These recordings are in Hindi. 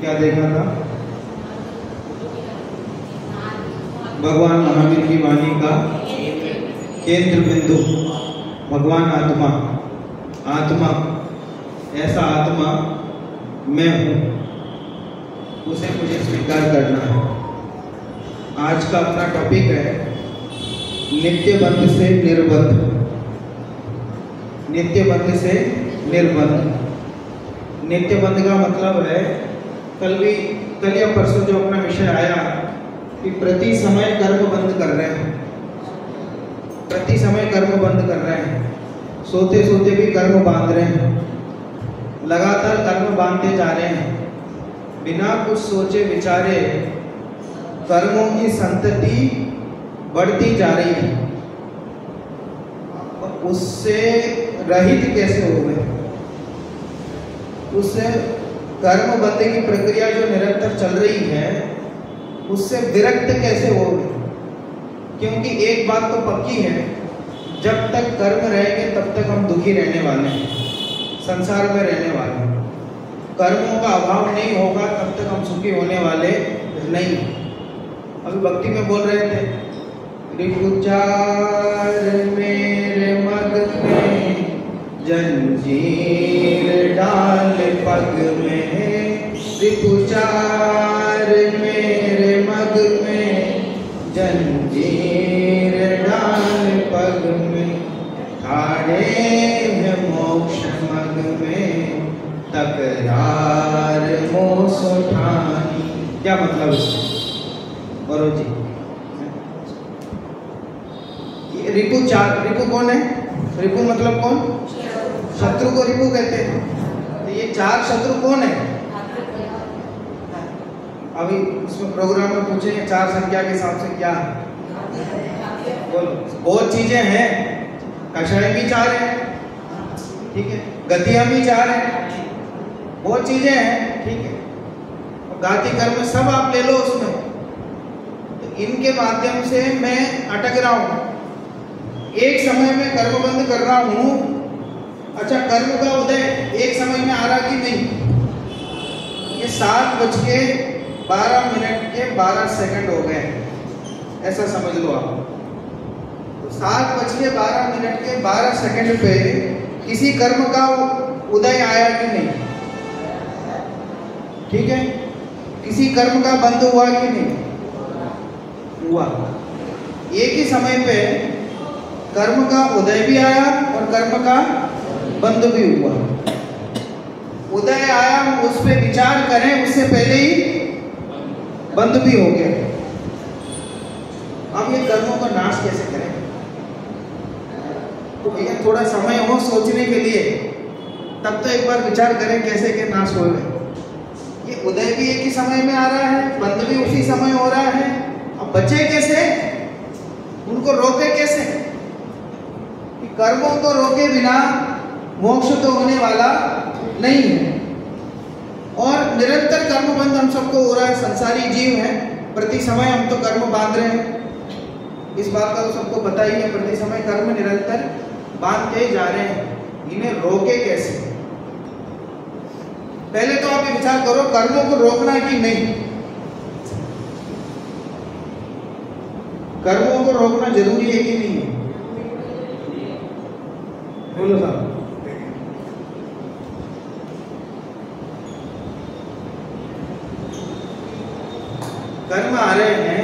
क्या देखा था? भगवान महावीर की वाणी का केंद्र बिंदु भगवान आत्मा। आत्मा, ऐसा आत्मा मैं हूँ, उसे मुझे स्वीकार करना है। आज का अपना टॉपिक है नित्य बंध से निर्बंध। नित्य बंध से निर्बंध। नित्य बंध का मतलब है, कल या परसों जो अपना विषय आया कि प्रति समय कर्म बंद कर रहे हैं। प्रति समय कर्म बंद कर रहे हैं, सोते सोते भी कर्म बांध रहे हैं, लगातार कर्म बांधते जा रहे हैं, बिना कुछ सोचे विचारे कर्मों की संतति बढ़ती जा रही है। उससे रहित कैसे हो गए? उससे कर्म बंद की प्रक्रिया जो निरंतर चल रही है उससे विरक्त कैसे हो गए? क्योंकि एक बात तो पक्की है, जब तक कर्म रहेंगे तब तक हम दुखी रहने वाले हैं, संसार में रहने वाले हैं। कर्मों का अभाव नहीं होगा तब तक हम सुखी होने वाले नहीं। अभी भक्ति में बोल रहे थे, रिपुचार मेरे मग में जंजीर डाल पग में, रिपुचार मेरे मग में जंजीर डाल पग में, ठाड़े है मोक्ष मग में तकरार मोस ठानी। क्या मतलब इसका? बोलो जी। रिपु चार, रिपु कौन है? रिपु मतलब कौन? शत्रु को रिपु कहते हैं। तो ये चार शत्रु कौन है? अभी इसमें प्रोग्राम में पूछेंगे चार संख्या के हिसाब से क्या है? बोलो। बहुत चीजें हैं, कषाय भी चार है, ठीक है, गतियां भी चार है, बहुत चीजें हैं, ठीक है। गाति कर्म सब आप ले लो उसमें, तो इनके माध्यम से मैं अटक रहा हूं। एक समय में कर्म बंद कर रहा हूं। अच्छा, कर्म का उदय एक समय में आ रहा कि नहीं? ये 7:12 हो गए, ऐसा समझ लो आप। तो 7:12 पे किसी कर्म का उदय आया कि नहीं? ठीक है, किसी कर्म का बंद हुआ कि नहीं? हुआ। एक ही समय पे कर्म का उदय भी आया और कर्म का बंद भी हुआ। उदय आया, हम उस पर विचार करें, उससे पहले ही बंद भी हो गया। अब ये कर्मों का नाश कैसे करें? तो भैया थोड़ा समय हो सोचने के लिए, तब तो एक बार विचार करें कैसे के नाश हो गए। ये उदय भी एक ही समय में आ रहा है, बंद भी उसी समय हो रहा है। अब बचे कैसे? उनको रोके कैसे? कि कर्मों को रोके बिना मोक्ष तो होने वाला नहीं है। और निरंतर कर्म बंद हम सबको हो रहा है, संसारी जीव हैं, प्रति समय हम तो कर्म बांध रहे हैं, इस बात का तो सबको पता ही है। प्रति समय कर्म निरंतर बांधते जा रहे हैं, इन्हें रोके कैसे? पहले तो आप ये विचार करो, कर्मों को रोकना है कि नहीं? कर्मों को रोकना जरूरी है कि नहीं है? बोलो साहब। कर्म आ रहे हैं,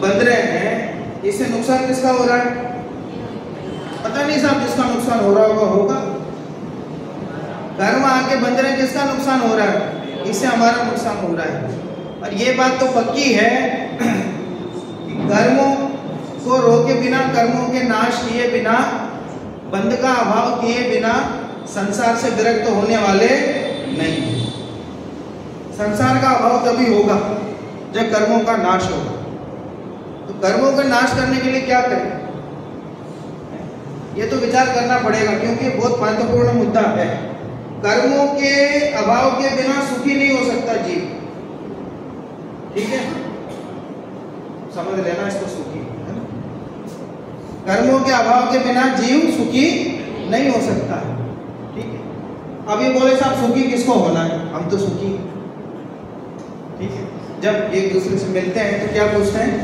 बंध रहे हैं, इससे नुकसान किसका हो रहा है? पता नहीं साहब, जिसका नुकसान हो रहा होगा। कर्म आके बंध रहे हैं, किसका नुकसान हो रहा है? इससे हमारा नुकसान हो रहा है। और ये बात तो पक्की है कि कर्मों को रोके बिना, कर्मों के नाश किए बिना, बंध का अभाव किए बिना संसार से विरक्त होने वाले नहीं। संसार का अभाव तभी होगा जब कर्मों का नाश होगा। तो कर्मों का नाश करने के लिए क्या करें? ये तो विचार करना पड़ेगा, क्योंकि बहुत महत्वपूर्ण मुद्दा है। कर्मों के अभाव के बिना सुखी नहीं हो सकता जीव, ठीक है, समझ लेना इसको, सुखी है ना? कर्मों के अभाव के बिना जीव सुखी नहीं हो सकता है, ठीक है। अब ये बोले साहब सुखी किसको होना है? हम तो सुखी, ठीक है, जब एक दूसरे से मिलते हैं तो क्या पूछते हैं?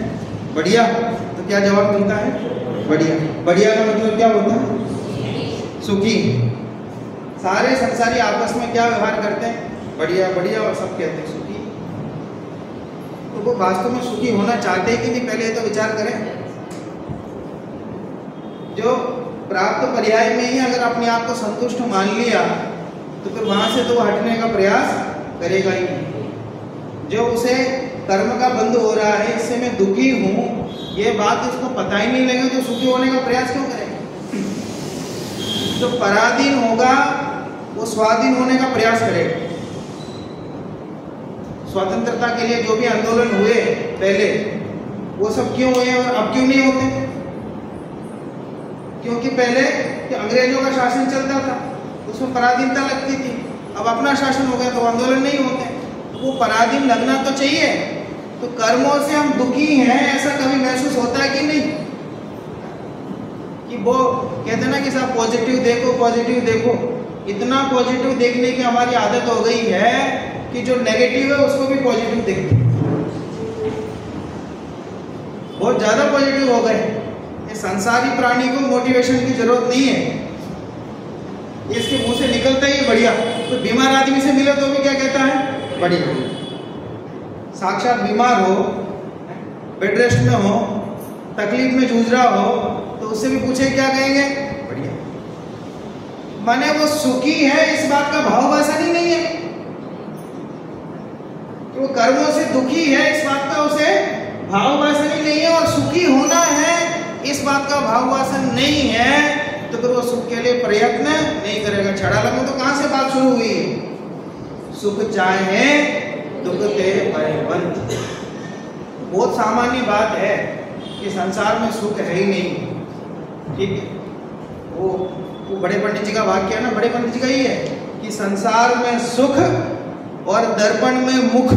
बढ़िया। तो क्या जवाब मिलता है? बढ़िया। बढ़िया का मतलब क्या होता है? सुखी। सारे संसारी आपस में क्या व्यवहार करते हैं? बढ़िया बढ़िया, और सब कहते हैं सुखी। तो वो वास्तव में सुखी होना चाहते हैं कि नहीं, पहले तो विचार करें। जो प्राप्त पर्याय में ही अगर अपने आप को संतुष्ट मान लिया तो फिर वहां से तो हटने का प्रयास करेगा ही नहीं। जो उसे कर्म का बंध हो रहा है, इससे मैं दुखी हूं, ये बात उसको पता ही नहीं लगेगा, जो सुखी होने का प्रयास क्यों करेगा? जो पराधीन होगा वो स्वाधीन होने का प्रयास करेगा। स्वतंत्रता के लिए जो भी आंदोलन हुए पहले, वो सब क्यों हुए और अब क्यों नहीं होते? क्योंकि पहले कि अंग्रेजों का शासन चलता था, उसमें पराधीनता लगती थी। अब अपना शासन हो गया तो आंदोलन नहीं होते। वो पराधीन लगना तो चाहिए। तो कर्मों से हम दुखी हैं ऐसा कभी महसूस होता है कि नहीं? कि वो कहते हैं ना कि साहब पॉजिटिव देखो, पॉजिटिव देखो। इतना पॉजिटिव देखने की हमारी आदत हो गई है कि जो नेगेटिव है उसको भी पॉजिटिव देखते हैं। बहुत ज्यादा पॉजिटिव हो गए। ये संसारी प्राणी को मोटिवेशन की जरूरत नहीं है, इसके मुंह से निकलता ही बढ़िया। तो बीमार आदमी से मिले तो भी क्या कहता है? बढ़िया। साक्षात बीमार हो, बेड रेस्ट में हो, तकलीफ में जूझ रहा हो, तो उससे भी पूछे क्या कहेंगे? बढ़िया। माने वो सुखी है इस बात का भाव वासन ही नहीं है कि वो कर्मों से दुखी है, इस बात का उसे भाव वासन ही नहीं है। और सुखी होना है इस बात का भाव वासन नहीं है तो फिर वो सुख के लिए प्रयत्न नहीं करेगा। छड़ाला में तो कहां से बात शुरू हुई? सुख चाहे दुख ते भयवंत। बहुत सामान्य बात है कि संसार में सुख है ही नहीं। ठीक है, वो बड़े पंडित जी का वाक्य है ना, बड़े पंडित जी का ही है कि संसार में सुख और दर्पण में मुख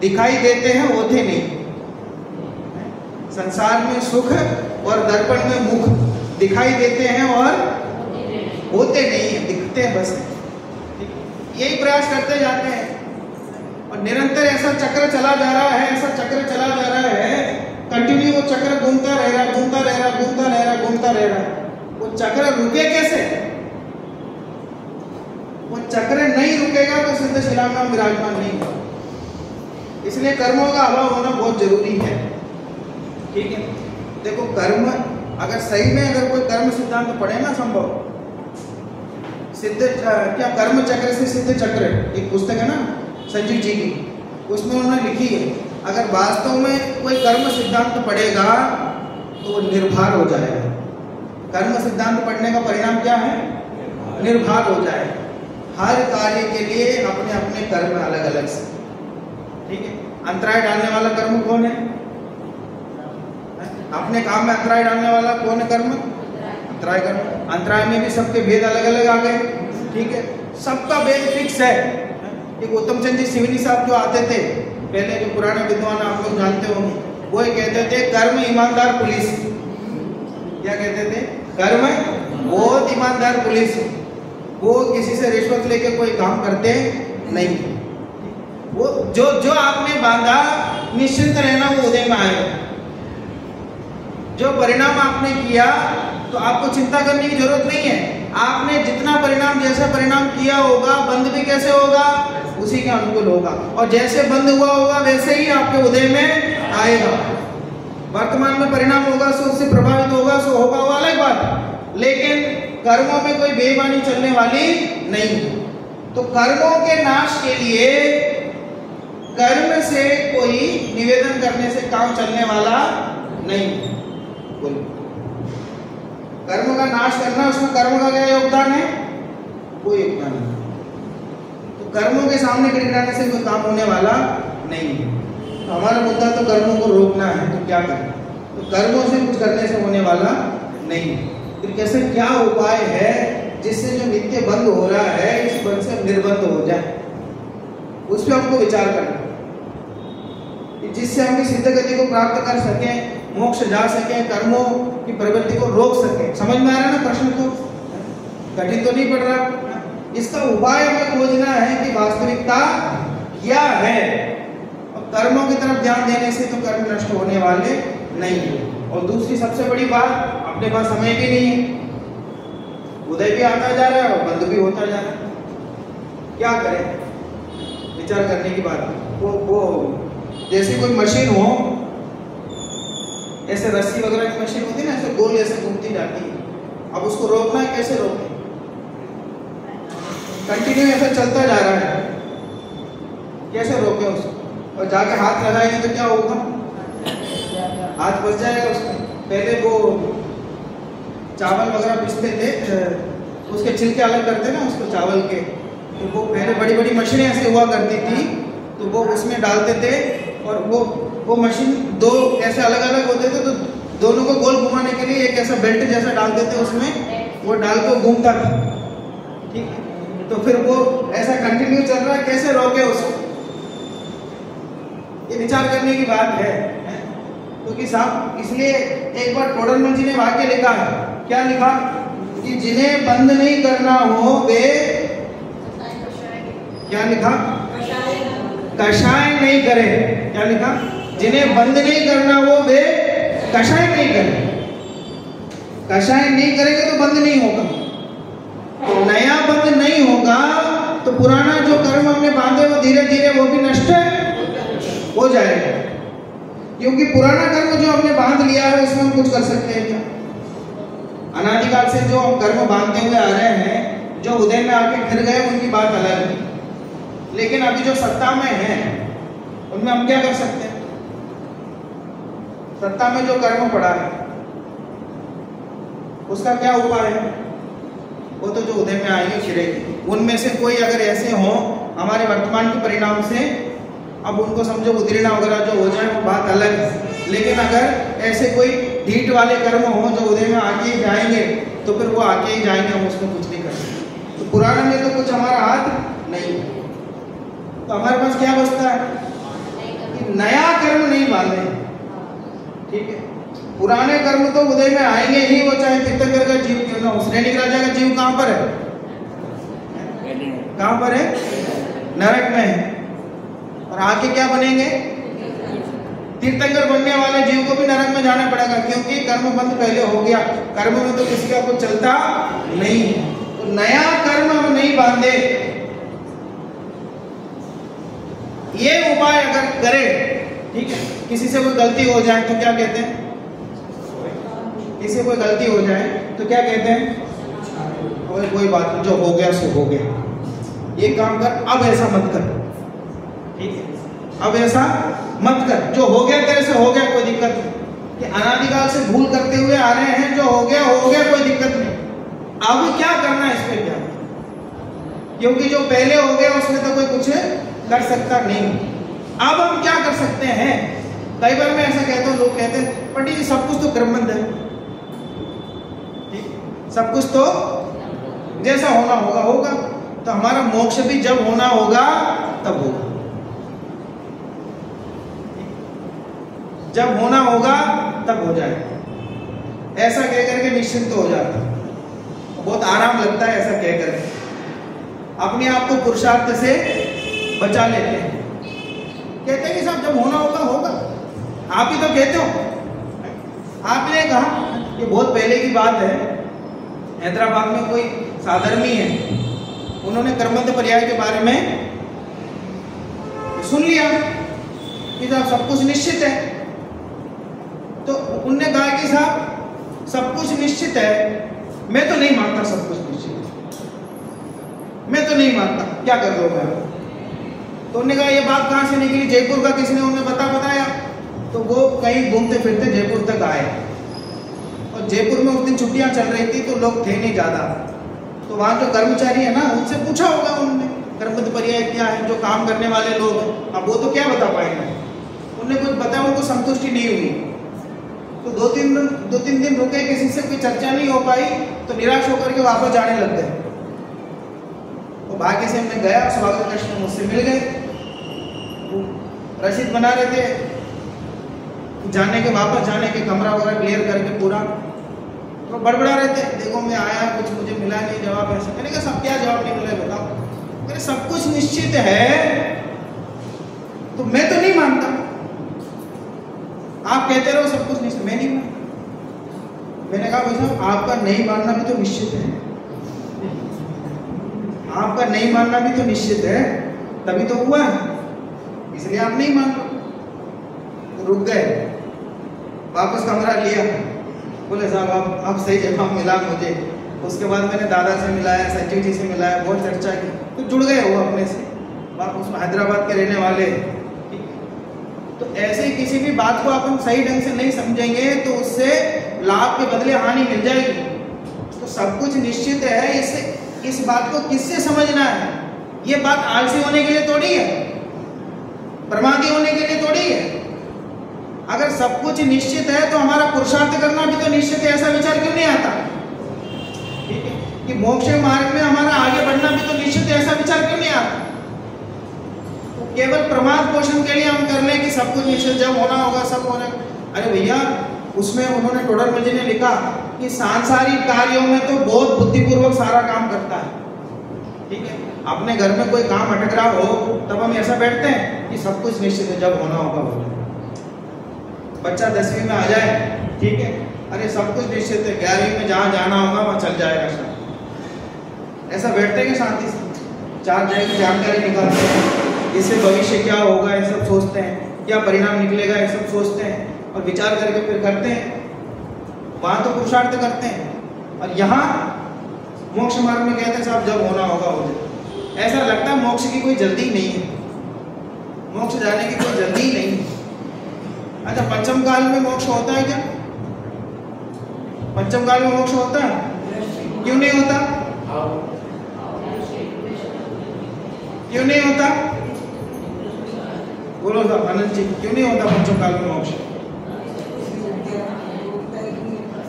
दिखाई देते हैं, होते नहीं। संसार में सुख और दर्पण में मुख दिखाई देते हैं और होते नहीं है, दिखते हैं बस। यही प्रयास करते जाते हैं और निरंतर ऐसा चक्र चला जा रहा है, ऐसा चक्र चला जा रहा है, कंटिन्यू वो चक्र घूमता रह रहा, घूमता रह रहा, घूमता रह रहा, घूमता रह रहा। वो चक्र रुके कैसे? वो चक्र नहीं रुकेगा तो सिद्ध शिला में विराजमान नहीं होगा। इसलिए कर्मों का अभाव होना बहुत जरूरी है। ठीक है, देखो कर्म अगर सही में अगर कोई कर्म सिद्धांत पढ़े ना, संभव सिद्ध क्या कर्म चक्र से सिद्ध चक्र, एक पुस्तक है ना संजीव जी की, उसमें उन्होंने लिखी है अगर वास्तव में कोई कर्म सिद्धांत पढ़ेगा तो वो निर्भर हो जाएगा। कर्म सिद्धांत पढ़ने का परिणाम क्या है? निर्भर हो जाए। हर कार्य के लिए अपने अपने कर्म अलग अलग से। ठीक है, अंतराय डालने वाला कर्म कौन है? अपने काम में अंतराय डालने वाला कौन है? कर्म अंतराय कर्म। अंतराय में भी सबके भेद अलग अलग आ गए। ठीक है, सबका भेद फिक्स है। एक उत्तम चंद जी सिवनी साहब जो आते थे पहले, जो पुराने विद्वान आप लोग जानते होंगे, वो ये कहते थे कर्म ईमानदार पुलिस। क्या कहते थे? कर्म बहुत ईमानदार पुलिस। वो किसी से रिश्वत लेके कोई काम करते नहीं। वो जो जो आपने बांधा निश्चिंत रहना, वो उदय में आएगा। जो परिणाम आपने किया तो आपको चिंता करने की जरूरत नहीं है। आपने जितना परिणाम, जैसा परिणाम किया होगा, बंद भी कैसे होगा? उसी के अनुकूल होगा। और जैसे बंद हुआ होगा वैसे ही आपके उदय में आएगा। वर्तमान में परिणाम होगा सो उससे प्रभावित होगा, सो होगा, वो अलग बात। लेकिन कर्मों में कोई बेईमानी चलने वाली नहीं। तो कर्मों के नाश के लिए कर्म से कोई निवेदन करने से काम चलने वाला नहीं। कर्म का नाश करना, उसमें कर्म का क्या योगदान है? कोई योगदान नहीं। तो कर्मों के सामने गिड़गिड़ाने से कोई काम होने वाला नहीं है। तो हमारा मुद्दा तो कर्मों को रोकना है, तो क्या करें? तो कर्मों से कुछ करने से होने वाला नहीं। फिर कैसे, क्या उपाय है जिससे जो नित्य बंद हो रहा है इस बंद से निर्बंध हो जाए? उस पर हमको विचार करना, जिससे हम सिद्ध गति को प्राप्त कर सकें, मोक्ष जा सके, कर्मों की प्रवृत्ति को रोक सके। समझ में आ रहा है ना प्रश्न? तो कठिन तो नहीं पड़ रहा। इसका उपाय हमें खोजना है कि वास्तविकता क्या है। कर्मों की तरफ ध्यान देने से तो कर्म नष्ट होने वाले नहीं है। और दूसरी सबसे बड़ी बात, अपने पास समय भी नहीं है, उदय भी आता जा रहा है और बंद भी होता जा रहा है, क्या करें? विचार करने की बात। वो जैसे कोई मशीन हो, ऐसे रस्सी वगैरह की मशीन होती है ना, ऐसे गोल ऐसे घूमती जाती है, अब उसको रोकना है, कैसे रोकें? कंटिन्यू ऐसा चलता जा रहा है, कैसे रोकें उसको? और जाके हाथ लगाएंगे तो क्या होगा? हाथ फंस जाएगा उसमें। पहले वो चावल वगैरह पिसते थे, उसके छिलके अलग करते ना उसको चावल के, तो वो पहले बड़ी बड़ी मशीनें ऐसे हुआ करती थी, तो वो उसमें डालते थे और वो मशीन दो ऐसे अलग अलग होते थे, तो दोनों को गोल घुमाने के लिए एक ऐसा बेल्ट जैसा डालते थे, उसमें वो डाल के घूमता था, ठीक है? तो फिर वो ऐसा कंटिन्यू चल रहा है, कैसे रोके उसको? ये विचार करने की बात है। क्योंकि साहब इसलिए एक बार टोडरमल जी ने वाक्य लिखा है, क्या लिखा? कि जिन्हें बंद नहीं करना हो वे, क्या लिखा? कषाय नहीं करे। क्या लिखा? जिन्हें बंद नहीं करना हो वे कषाय नहीं करे। कषाय नहीं करेंगे तो बंद नहीं होगा, तो नया बंद नहीं होगा तो पुराना जो कर्म हमने बांधे वो धीरे धीरे वो भी नष्ट हो जाएगा। क्योंकि पुराना कर्म जो हमने बांध लिया है उसमें हम कुछ कर सकते हैं क्या? अनादिकाल से जो हम कर्म बांधते हुए आ रहे हैं, जो उदय में आके फिर गए उनकी बात अलग है, लेकिन अभी जो सत्ता में है उनमें हम क्या कर सकते हैं? सत्ता में जो कर्म पड़ा है उसका क्या उपाय है? वो तो जो उदय में आएंगे फिरेंगे। उनमें से कोई अगर ऐसे हो हमारे वर्तमान के परिणाम से, अब उनको समझो उद्रीना वगैरह जो हो जाए वो बात अलग है, लेकिन अगर ऐसे कोई ढीठ वाले कर्म हो जो उदय में आके ही जाएंगे तो फिर वो आके ही जाएंगे, हम उसमें कुछ नहीं कर सकते। तो पुराने में तो कुछ हमारा हाथ नहीं है, तो हमारे पास क्या बचता है? कि नया कर्म नहीं बांधे, ठीक है? पुराने कर्म तो उदय में आएंगे ही, वो चाहे तीर्थंकर का जीव क्यों ना हो। श्रेणिक राजा का जीव कहाँ पर है? कहाँ पर है? नरक में है। और आके क्या बनेंगे? तीर्थंकर बनने वाले जीव को भी नरक में जाना पड़ेगा, क्योंकि कर्म बंद पहले हो गया। कर्म में तो किसी का कुछ चलता नहीं, तो नया कर्म हम नहीं बांधे। ये उपाय अगर करें, ठीक है? किसी से कोई गलती हो जाए तो क्या कहते हैं? किसी से कोई गलती हो जाए तो क्या कहते हैं? और कोई बात नहीं, जो हो गया सो हो गया, ये काम कर, अब ऐसा मत कर, ठीक है? अब ऐसा मत कर, जो हो गया तेरे से हो गया, कोई दिक्कत नहीं। कि अनादिकाल से भूल करते हुए आ रहे हैं, जो हो गया, कोई दिक्कत नहीं। अब क्या करना है इस पे क्या? क्योंकि जो पहले हो गया उसमें तो कोई कुछ कर सकता नहीं। अब हम क्या कर सकते हैं? कई बार मैं ऐसा कहता हूँ, लोग कहते हैं पंडित जी सब कुछ तो क्रमबद्ध है, सब कुछ तो जैसा होना होगा होगा, तो हमारा मोक्ष भी जब होना होगा तब होगा, जब होना होगा तब हो जाएगा। ऐसा कह करके निश्चिंत हो जाता है, बहुत आराम लगता है ऐसा कह करके, अपने आप को पुरुषार्थ से बचा लेते हैं। कहते हैं कि साहब जब होना होगा होगा, आप ही तो कहते हो, आपने कहा। ये बहुत पहले की बात है, हैदराबाद में कोई साधर्मी है, उन्होंने कर्मबद्ध पर्याय के बारे में सुन लिया कि साहब सब कुछ निश्चित है, तो उनने कहा कि साहब सब कुछ निश्चित है, मैं तो नहीं मानता सब कुछ निश्चित है, मैं तो नहीं मानता, क्या कर दो मैं? तो उन्होंने कहा ये बात कहाँ से निकली? जयपुर का किसने उन्हें बताया? तो वो कहीं घूमते फिरते जयपुर तक आए, और जयपुर में उस दिन छुट्टियां चल रही थी तो लोग थे नहीं ज़्यादा, तो वहाँ जो कर्मचारी है ना उनसे पूछा होगा उन्होंने कर्मबद्ध पर्याय क्या है, जो काम करने वाले लोग हैं, अब वो तो क्या बता पाएंगे? उन्होंने कुछ बताया, उनको संतुष्टि नहीं हुई, तो दो तीन दिन रुके, किसी से कोई चर्चा नहीं हो पाई, तो निराश होकर के वापस जाने लग गए। तो भाग्य से हमने गया, स्वागत कृष्ण मुझसे मिल गए, रसीद बना रहे थे जाने के, वापस जाने के, कमरा वगैरह क्लियर करके पूरा, तो बड़बड़ा रहे थे, देखो मैं आया, कुछ मुझे मिला नहीं जवाब ऐसा। मैंने कहा सब क्या जवाब नहीं मिला बताओ? मेरे सब कुछ निश्चित है तो मैं तो नहीं मानता, आप कहते रहो सब कुछ निश्चित, मैं नहीं मानता। मैंने कहा भाई साहब आपका नहीं मानना भी तो निश्चित है, आपका नहीं मानना भी तो निश्चित है, तभी तो हुआ है, इसलिए आप नहीं मान रहे। रुक गए, वापस कमरा लिया, बोले साहब आप सही जवाब मिला मुझे। उसके बाद मैंने दादा से मिलाया, सचिव जी से मिलाया, बहुत चर्चा की, तो जुड़ गए वो अपने से, वापस हैदराबाद के रहने वाले। तो ऐसे किसी भी बात को अपन सही ढंग से नहीं समझेंगे तो उससे लाभ के बदले हानि मिल जाएगी। तो सब कुछ निश्चित है, इससे इस बात को किससे समझना है? ये बात आलसी होने के लिए थोड़ी है, प्रमादी होने के लिए थोड़ी है। अगर सब कुछ निश्चित है तो हमारा पुरुषार्थ करना भी तो निश्चित है, ऐसा विचार क्यों नहीं आता? ठीक है कि मोक्ष मार्ग में हमारा आगे बढ़ना भी तो निश्चित है, ऐसा विचार क्यों नहीं आता? तो केवल प्रमाद पोषण के लिए हम कर लें कि सब कुछ निश्चित, जब होना होगा सब होना। अरे भैया, उसमें उन्होंने टोडरमल जी ने लिखा कि सांसारिक कार्यों में तो बहुत बुद्धिपूर्वक सारा काम करता है। ठीक है, अपने घर में कोई काम अटक रहा हो तब हम ऐसा बैठते हैं कि सब कुछ निश्चित है, जब होना होगा होगा। बच्चा 10वीं में आ जाए, ठीक है, अरे सब कुछ निश्चित है, 11वीं में जहाँ जाना होगा वहाँ चल जाएगा शायद। ऐसा बैठते हैं कि शांति से 4 जगह की जानकारी निकालते हैं, इससे भविष्य क्या होगा ये सब सोचते हैं, क्या परिणाम निकलेगा ये सब सोचते हैं और विचार करके फिर करते हैं। वहाँ तो पुरुषार्थ करते हैं, और यहाँ मोक्ष मार्ग में कहते हैं साहब जब होना होगा हो जाए। ऐसा लगता है मोक्ष की कोई जल्दी नहीं है, मोक्ष जाने की कोई जल्दी नहीं है। अच्छा, पंचम काल में मोक्ष होता है क्या? पंचम काल में मोक्ष होता है? क्यों नहीं होता? क्यों नहीं होता? बोलो साहब आनंद जी, क्यों नहीं होता पंचम काल में मोक्ष?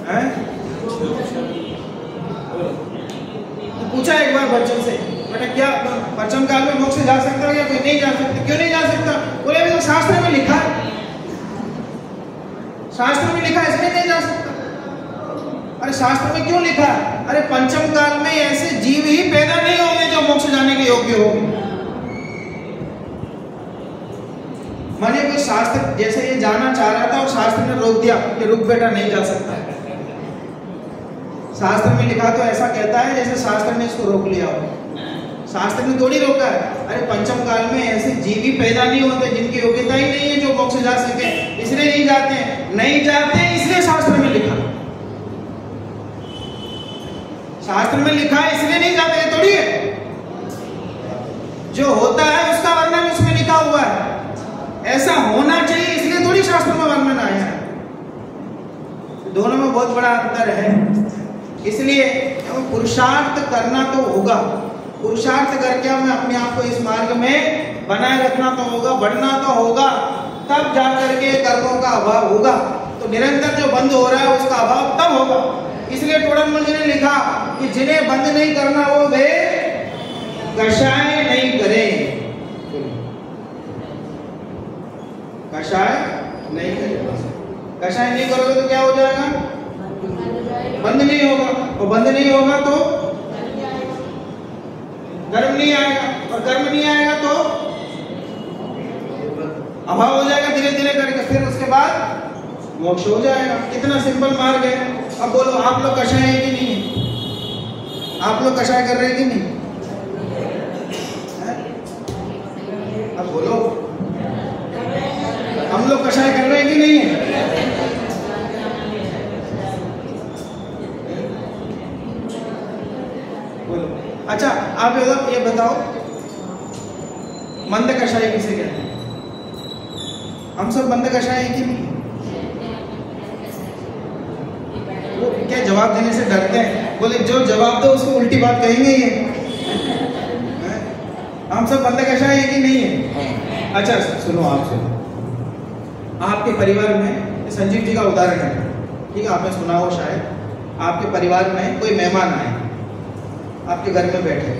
है? तो पूछा एक बार बच्चों से, बेटा क्या पंचम काल में मोक्ष जा सकता है या कोई नहीं जा सकता? क्यों नहीं जा सकता? बोले अभी तो शास्त्र में लिखा है, शास्त्र में लिखा है इसलिए नहीं जा सकता। अरे शास्त्र में क्यों लिखा है? अरे पंचम काल में ऐसे जीव ही पैदा नहीं होंगे जो मोक्ष जाने के योग्य होंगे। माने कोई शास्त्र जैसे ये जाना चाह रहा था और शास्त्र ने रोक दिया कि रुक बेटा नहीं जा सकता। शास्त्र में लिखा तो ऐसा कहता है जैसे शास्त्र ने इसको रोक लिया हो। शास्त्र ने थोड़ी रोका है। अरे पंचम काल में ऐसे जीव ही पैदा नहीं होते जिनकी योग्यता ही नहीं है जो मोक्ष जा सके, इसलिए नहीं जाते हैं। नहीं जाते इसलिए शास्त्र में लिखा, शास्त्र में लिखा है इसलिए नहीं जाते, ये थोड़ी है। जो होता है उसका वर्णन उसमें लिखा हुआ है, ऐसा होना चाहिए इसलिए थोड़ी शास्त्र में वर्णन आया है। दोनों में बहुत बड़ा अंतर है। इसलिए पुरुषार्थ करना तो होगा, पुरुषार्थ करके हमें अपने आप को इस मार्ग में बनाए रखना तो होगा, बढ़ना तो होगा, तब जाकर के कर्मों का अभाव होगा। तो निरंतर जो बंद हो रहा है उसका अभाव तब होगा। इसलिए टोडरमल जी ने लिखा कि जिन्हें बंद नहीं करना हो वे कषाय नहीं करें, कषाय नहीं करें। कषाय नहीं करोगे तो क्या हो जाएगा? बंद नहीं होगा, और बंद नहीं होगा तो गर्म नहीं आएगा, और गर्म नहीं आएगा तो अभाव हो जाएगा धीरे धीरे करके, फिर उसके बाद मोक्ष हो जाएगा। कितना सिंपल मार्ग है। अब बोलो आप लोग कषाय है कि नहीं है? आप लोग कषाय कर रहे हैं कि नहीं? अब बोलो हम लोग कषाय कर रहे हैं कि नहीं है? बोलो। अच्छा आप ये बताओ मंद कषाय किसे कहते हैं? हम सब मंद कषाय है कि नहीं? वो क्या जवाब देने से डरते हैं? बोले जो जवाब दो उसको उल्टी बात कहेंगे ये। हम सब मंद कषाय है कि नहीं है? अच्छा सुनो, आप सुनो, आपके परिवार में संजीव जी का उदाहरण है, ठीक है, आपने सुना हो शायद। आपके परिवार में कोई मेहमान आए, आपके घर में बैठे,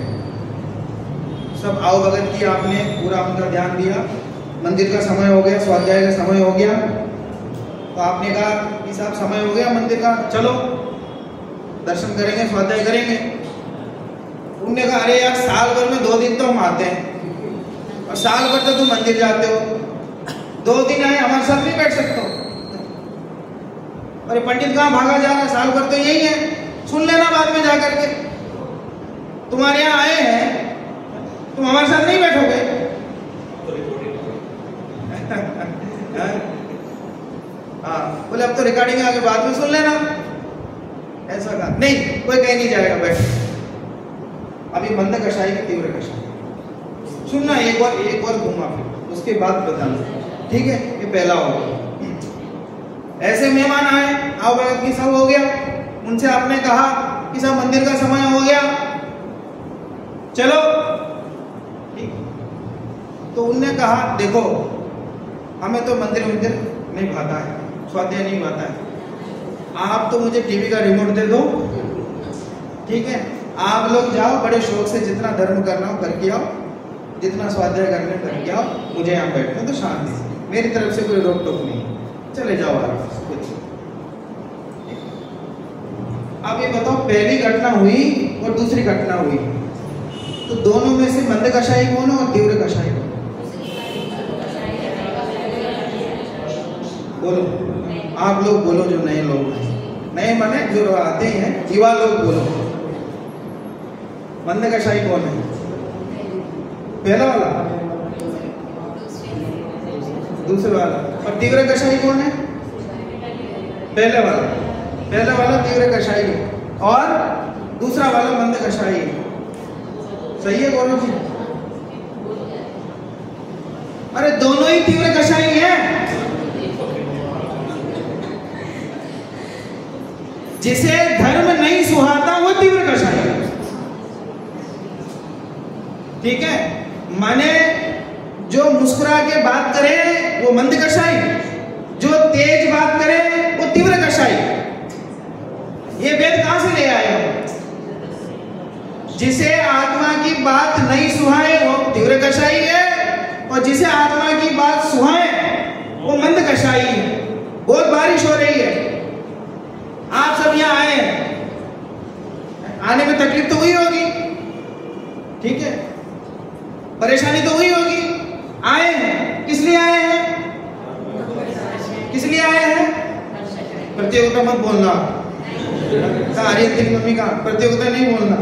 सब आओ भगत की, आपने पूरा उनका ध्यान दिया, मंदिर का समय हो गया, स्वाध्याय का समय हो गया, तो आपने कहा कि साहब समय हो गया मंदिर का, चलो दर्शन करेंगे, स्वाध्याय करेंगे। उन्होंने कहा अरे यार साल भर में 2 दिन तो हम आते हैं और साल भर तो तुम मंदिर जाते हो, 2 दिन आए हमारे साथ नहीं बैठ सकते हो? अरे पंडित कहाँ भागा जा रहा है, साल भर तो यही है, सुन लेना बाद में जाकर के। तुम्हारे यहाँ आए हैं, तुम हमारे साथ नहीं बैठोगे? हाँ, बोले अब तो रिकॉर्डिंग आगे बाद में सुन लेना। ऐसा कहा नहीं, कोई कहीं नहीं जाएगा, बैठ। अभी मंद कषाय की तीव्र कषाय सुनना, एक और घूमा फिर उसके बाद बताना, ठीक है? ये पहला होगा। ऐसे मेहमान आए, आओ भगत की सब हो गया, उनसे आपने कहा कि सब मंदिर का समय हो गया, चलो, ठीक। तो उनने कहा देखो हमें तो मंदिर नहीं भाता है, स्वाध्याय नहीं भाता है, आप तो मुझे टीवी का रिमोट दे दो, ठीक है? आप लोग जाओ, बड़े शौक से जितना धर्म करना हो करके आओ, जितना स्वाध्याय करने करके आओ, मुझे यहाँ बैठने तो शांति से, मेरी तरफ से कोई रोक टोक नहीं, चले जाओ आराम से। कुछ अब ये बताओ, पहली घटना हुई और दूसरी घटना हुई, तो दोनों में से मंद कषाय कौन है और तीव्र कषाय कौन? बोलो, आप लोग बोलो, जो नए लोग हैं, नए माने जो आते हैं, युवा लोग बोलो, मंद कषाय कौन है? पहला वाला, दूसरा वाला। और तीव्र कषाय कौन है? पहले वाला तीव्र कषाय और दूसरा वाला मंद कषाय। सही है गौरव जी? अरे दोनों ही तीव्र कषाय हैं। जिसे धर्म नहीं सुहाता वो तीव्र कषाय, ठीक है? माने जो मुस्कुरा के बात करे वो मंद कषाय, जो तेज बात करे वो तीव्र कषाय। ये वेद कहां से ले आए हो? जिसे आत्मा की बात नहीं सुहाए वो तीव्र कषाय है, और जिसे आत्मा की बात सुहाए वो मंद कषाय है। बहुत बारिश हो रही है, आप सब यहाँ आए हैं, आने में तकलीफ तो हुई होगी, ठीक है? परेशानी तो हुई होगी, आए हैं, किस लिए आए हैं? किस लिए आए हैं? प्रतियोगिता मत बोलना, तेरी मम्मी का प्रतियोगिता नहीं बोलना,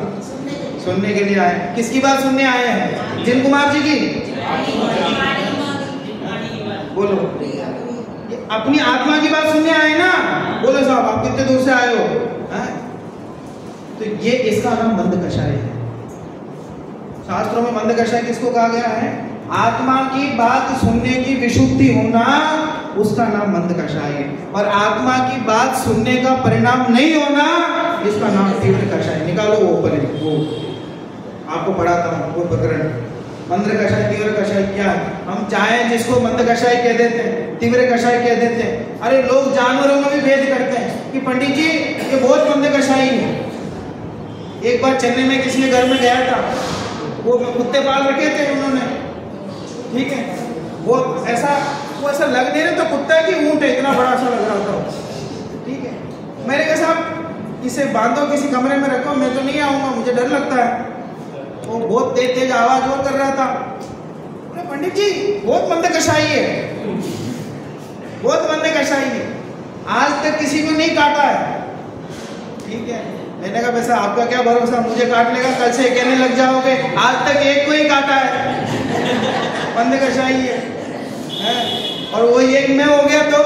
सुनने के लिए आए। किसकी बात सुनने आए हैं? जिन कुमार जी की। बोलो, अपनी आत्मा की बात सुनने आए ना? बोलो साहब, आप कितने दूर से आए हो? तो ये इसका नाम मंद कषाय है। शास्त्रों में मंद कषाय किसको कहा गया है? आत्मा की बात सुनने की विशुद्धि होना, उसका नाम मंद कषाय है। और आत्मा की बात सुनने का परिणाम नहीं होना, इसका नाम तीव्र कषाय। निकालो वो ऊपर, वो आपको पढ़ाता हूँ वो प्रकरण। मंद कषाय तीव्र कषाय क्या है? हम चाहे जिसको मंद कषाय कह देते हैं, तीव्र कषाय कह देते हैं। अरे लोग जानवरों में भी भेद करते हैं कि पंडित जी ये बहुत मंद कषाय है। एक बार चेन्नई में किसी के घर में गया था, वो कुत्ते पाल रखे थे उन्होंने, ठीक है? वो ऐसा लग नहीं रहा था कुत्ता की ऊंट है, इतना बड़ा सा लग रहा था, ठीक है? मैंने कहा साहब इसे बांधो, किसी कमरे में रखो, मैं तो नहीं आऊंगा, मुझे डर लगता है। वो बहुत तेज आवाज और कर रहा था। पंडित जी बहुत मंद कषाय है, बहुत मंद कषाय है, आज तक किसी को नहीं काटा है, ठीक है? मैंने कहा वैसे आपका क्या भरोसा, मुझे काट लेगा, कल से कहने लग जाओगे आज तक एक को ही काटा है, मंद कषाय है। और वो एक में हो गया तो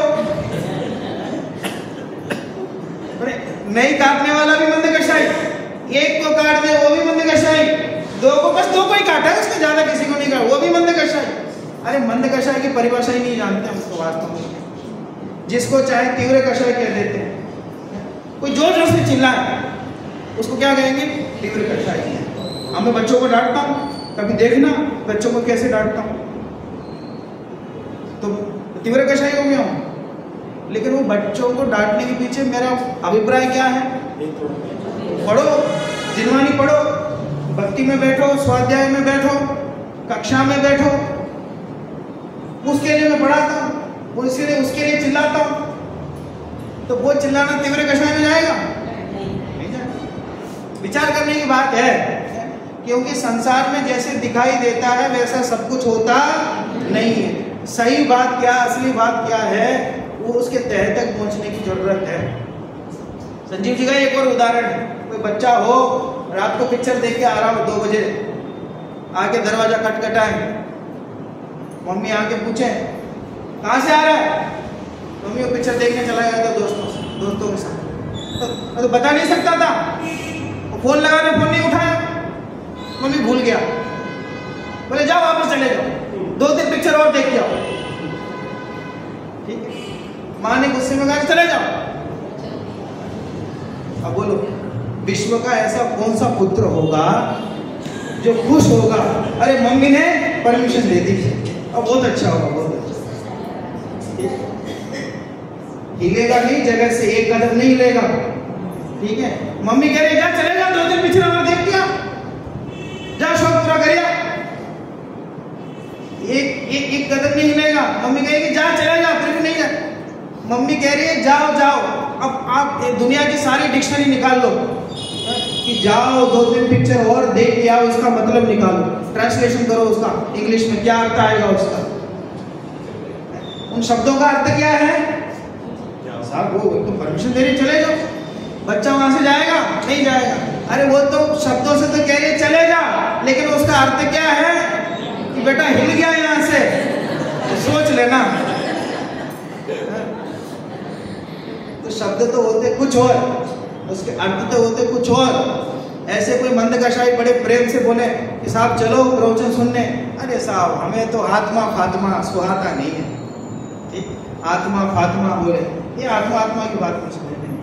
नहीं काटने वाला भी मंद कषाय, एक को काट दे वो भी मंद कषाय, दो को बस दो को ही काटा है, उसको ज्यादा किसी को नहीं काटा, वो भी मंद कषाय। अरे मंद कषाय की परिभाषा ही नहीं जानते हम उसको वास्तव में। जिसको चाहे तीव्र कषाय कह देते हैं। कोई जोर जोर से चिल्लाए उसको क्या कहेंगे? तीव्र कषाय। अब मैं बच्चों को डांटता हूँ, कभी देखना बच्चों को कैसे डांटता हूँ, तो तीव्र कषाय हो गया हूँ। लेकिन वो बच्चों को डांटने के पीछे मेरा अभिप्राय क्या है? पढ़ो, जिनवानी पढ़ो, भक्ति में बैठो, स्वाध्याय में बैठो, कक्षा में बैठो, उसके लिए मैं पढ़ाता हूँ, उसके लिए चिल्लाता हूँ। तो वो चिल्लाना तीव्र कषाय में जाएगा? नहीं जाएगा। विचार करने की बात है, क्योंकि संसार में जैसे दिखाई देता है वैसा सब कुछ होता नहीं है। सही बात क्या, असली बात क्या है, वो उसके तह तक पहुंचने की जरूरत है। संजीव जी का एक और उदाहरण है, कोई बच्चा हो रात को पिक्चर देख के आ रहा हो 2 बजे, आके दरवाजा खटखटाए, मम्मी आके पूछे कहाँ से आ रहा है, मम्मी वो पिक्चर देखने चला गया था दोस्तों के साथ। तो बता नहीं सकता था, फोन लगाने फोन नहीं उठाया, मम्मी भूल गया, बोले जाओ वापस चले जाओ 2-3 पिक्चर और देख के आओ। ठीक है, माँ ने गुस्से में कहा चले जाओ। अब बोलो विश्व का ऐसा कौन सा पुत्र होगा जो खुश होगा, अरे मम्मी ने परमिशन दे दी, अब बहुत अच्छा होगा, बहुत अच्छा। हिलेगा नहीं जगह से, एक कदम नहीं हिलेगा। ठीक है, मम्मी कह रही जा चले जा 2-3 पिक्चर और देख के आ, जा शौक पूरा करिए, एक कदम नहीं हिलेगा। मम्मी कहेगी जा चले जा, फिर भी नहीं जा। मम्मी कह रही है जाओ जाओ, अब आप दुनिया की सारी डिक्शनरी निकाल लो कि जाओ 2-3 पिक्चर और देख के आओ, इसका मतलब निकालो, ट्रांसलेशन करो उसका इंग्लिश में, क्या अर्थ आएगा उसका, उन शब्दों का अर्थ क्या है। साहब वो तो परमिशन दे रही चले जाओ, बच्चा वहां से जाएगा नहीं जाएगा, अरे वो तो शब्दों से तो कह रही चले जा, लेकिन उसका अर्थ क्या है कि बेटा हिल गया यहां से, तो सोच लेना। तो शब्द तो होते कुछ और, उसके अर्थ तो होते कुछ और। ऐसे कोई मंद कषाई बड़े प्रेम से बोले कि साहब चलो प्रवचन सुनने, अरे साहब हमें तो आत्मा फात्मा सुहाता नहीं है। ठीक, आत्मा फात्मा बोले, ये आत्मा आत्मा की बात नहीं समझ नहीं,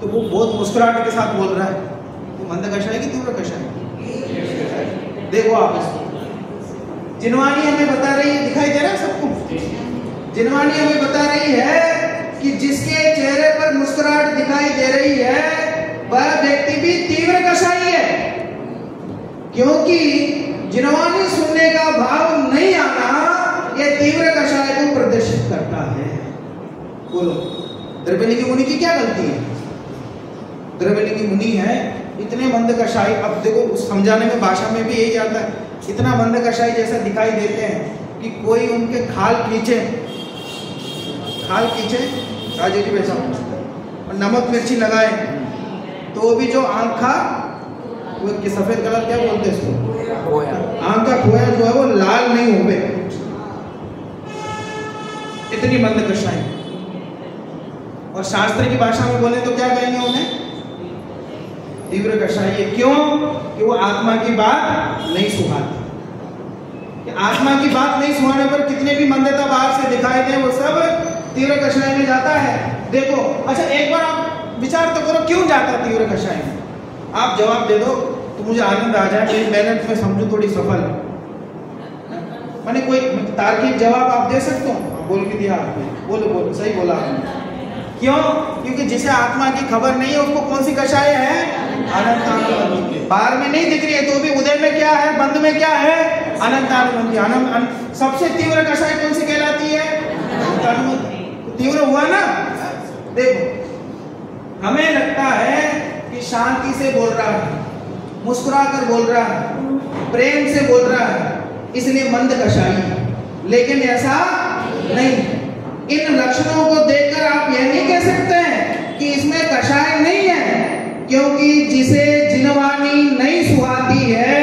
तो वो बहुत मुस्कुराहट के साथ बोल रहा है, तो मंद कषाई की तीव्र कषाई। देखो आप इसको, जिनवानी हमें बता रही है, दिखाई दे रहा है सबको, जिनवानी हमें बता रही है कि जिसके चेहरे पर मुस्कुराहट दिखाई दे रही है वह व्यक्ति भी तीव्र कषाई है, क्योंकि जिनवानी सुनने का भाव नहीं आना यह तीव्र कषाय को प्रदर्शित करता है। बोलो द्रव्यलिंगी मुनि की क्या गलती है? द्रव्यलिंगी मुनि है इतने मंद कषाई, अब देखो समझाने में भाषा में भी यही आता है, इतना मंद कषाई जैसा दिखाई देते हैं कि कोई उनके खाल खींचे राजू जी वैसा, और नमक मिर्ची लगाए तो भी जो आंखा, वो सफेद कलर क्या बोलते हैं इसको, आंख का खोया जो है वो लाल नहीं हो गए, इतनी मंद कषाई। और शास्त्र की भाषा में बोले तो क्या कहेंगे उन्हें? तीव्र कषाई है। क्यों? कि वो आत्मा की बात नहीं सुहाती। आत्मा की बात नहीं सुहाने पर कितने भी मंदता बाहर से दिखाई दे, वो सब तीव्र कषाय में जाता है। देखो अच्छा एक बार आप विचार तो करो, क्यों जाता है तीव्र कषाय में? आप जवाब दे दो तो मुझे आनंद आ जाए, मेरी मेहनत में समझो थोड़ी सफल है। मैंने कोई तार्किक जवाब आप दे सकते हो? बोल के दिया आपने, बोलो सही बोला आपने। क्यों? क्योंकि जिसे आत्मा की खबर नहीं है उसको कौन सी कषाय है? अनंतानुबंधी। बाहर में नहीं दिख रही है तो भी उदय में क्या है, बंद में क्या है? अनंतानुबंधी। सबसे तीव्र कषाय कौन सी कहलाती है? अनंतानुबंधी। तीव्र हुआ ना। देखो हमें लगता है कि शांति से बोल रहा है, मुस्कुरा कर बोल रहा है, प्रेम से बोल रहा है, इसलिए मंद कषाई, लेकिन ऐसा नहीं। इन लक्षणों को देखकर आप यह नहीं कह सकते हैं कि इसमें कषाय नहीं है, क्योंकि जिसे जिनवानी नहीं सुहाती है,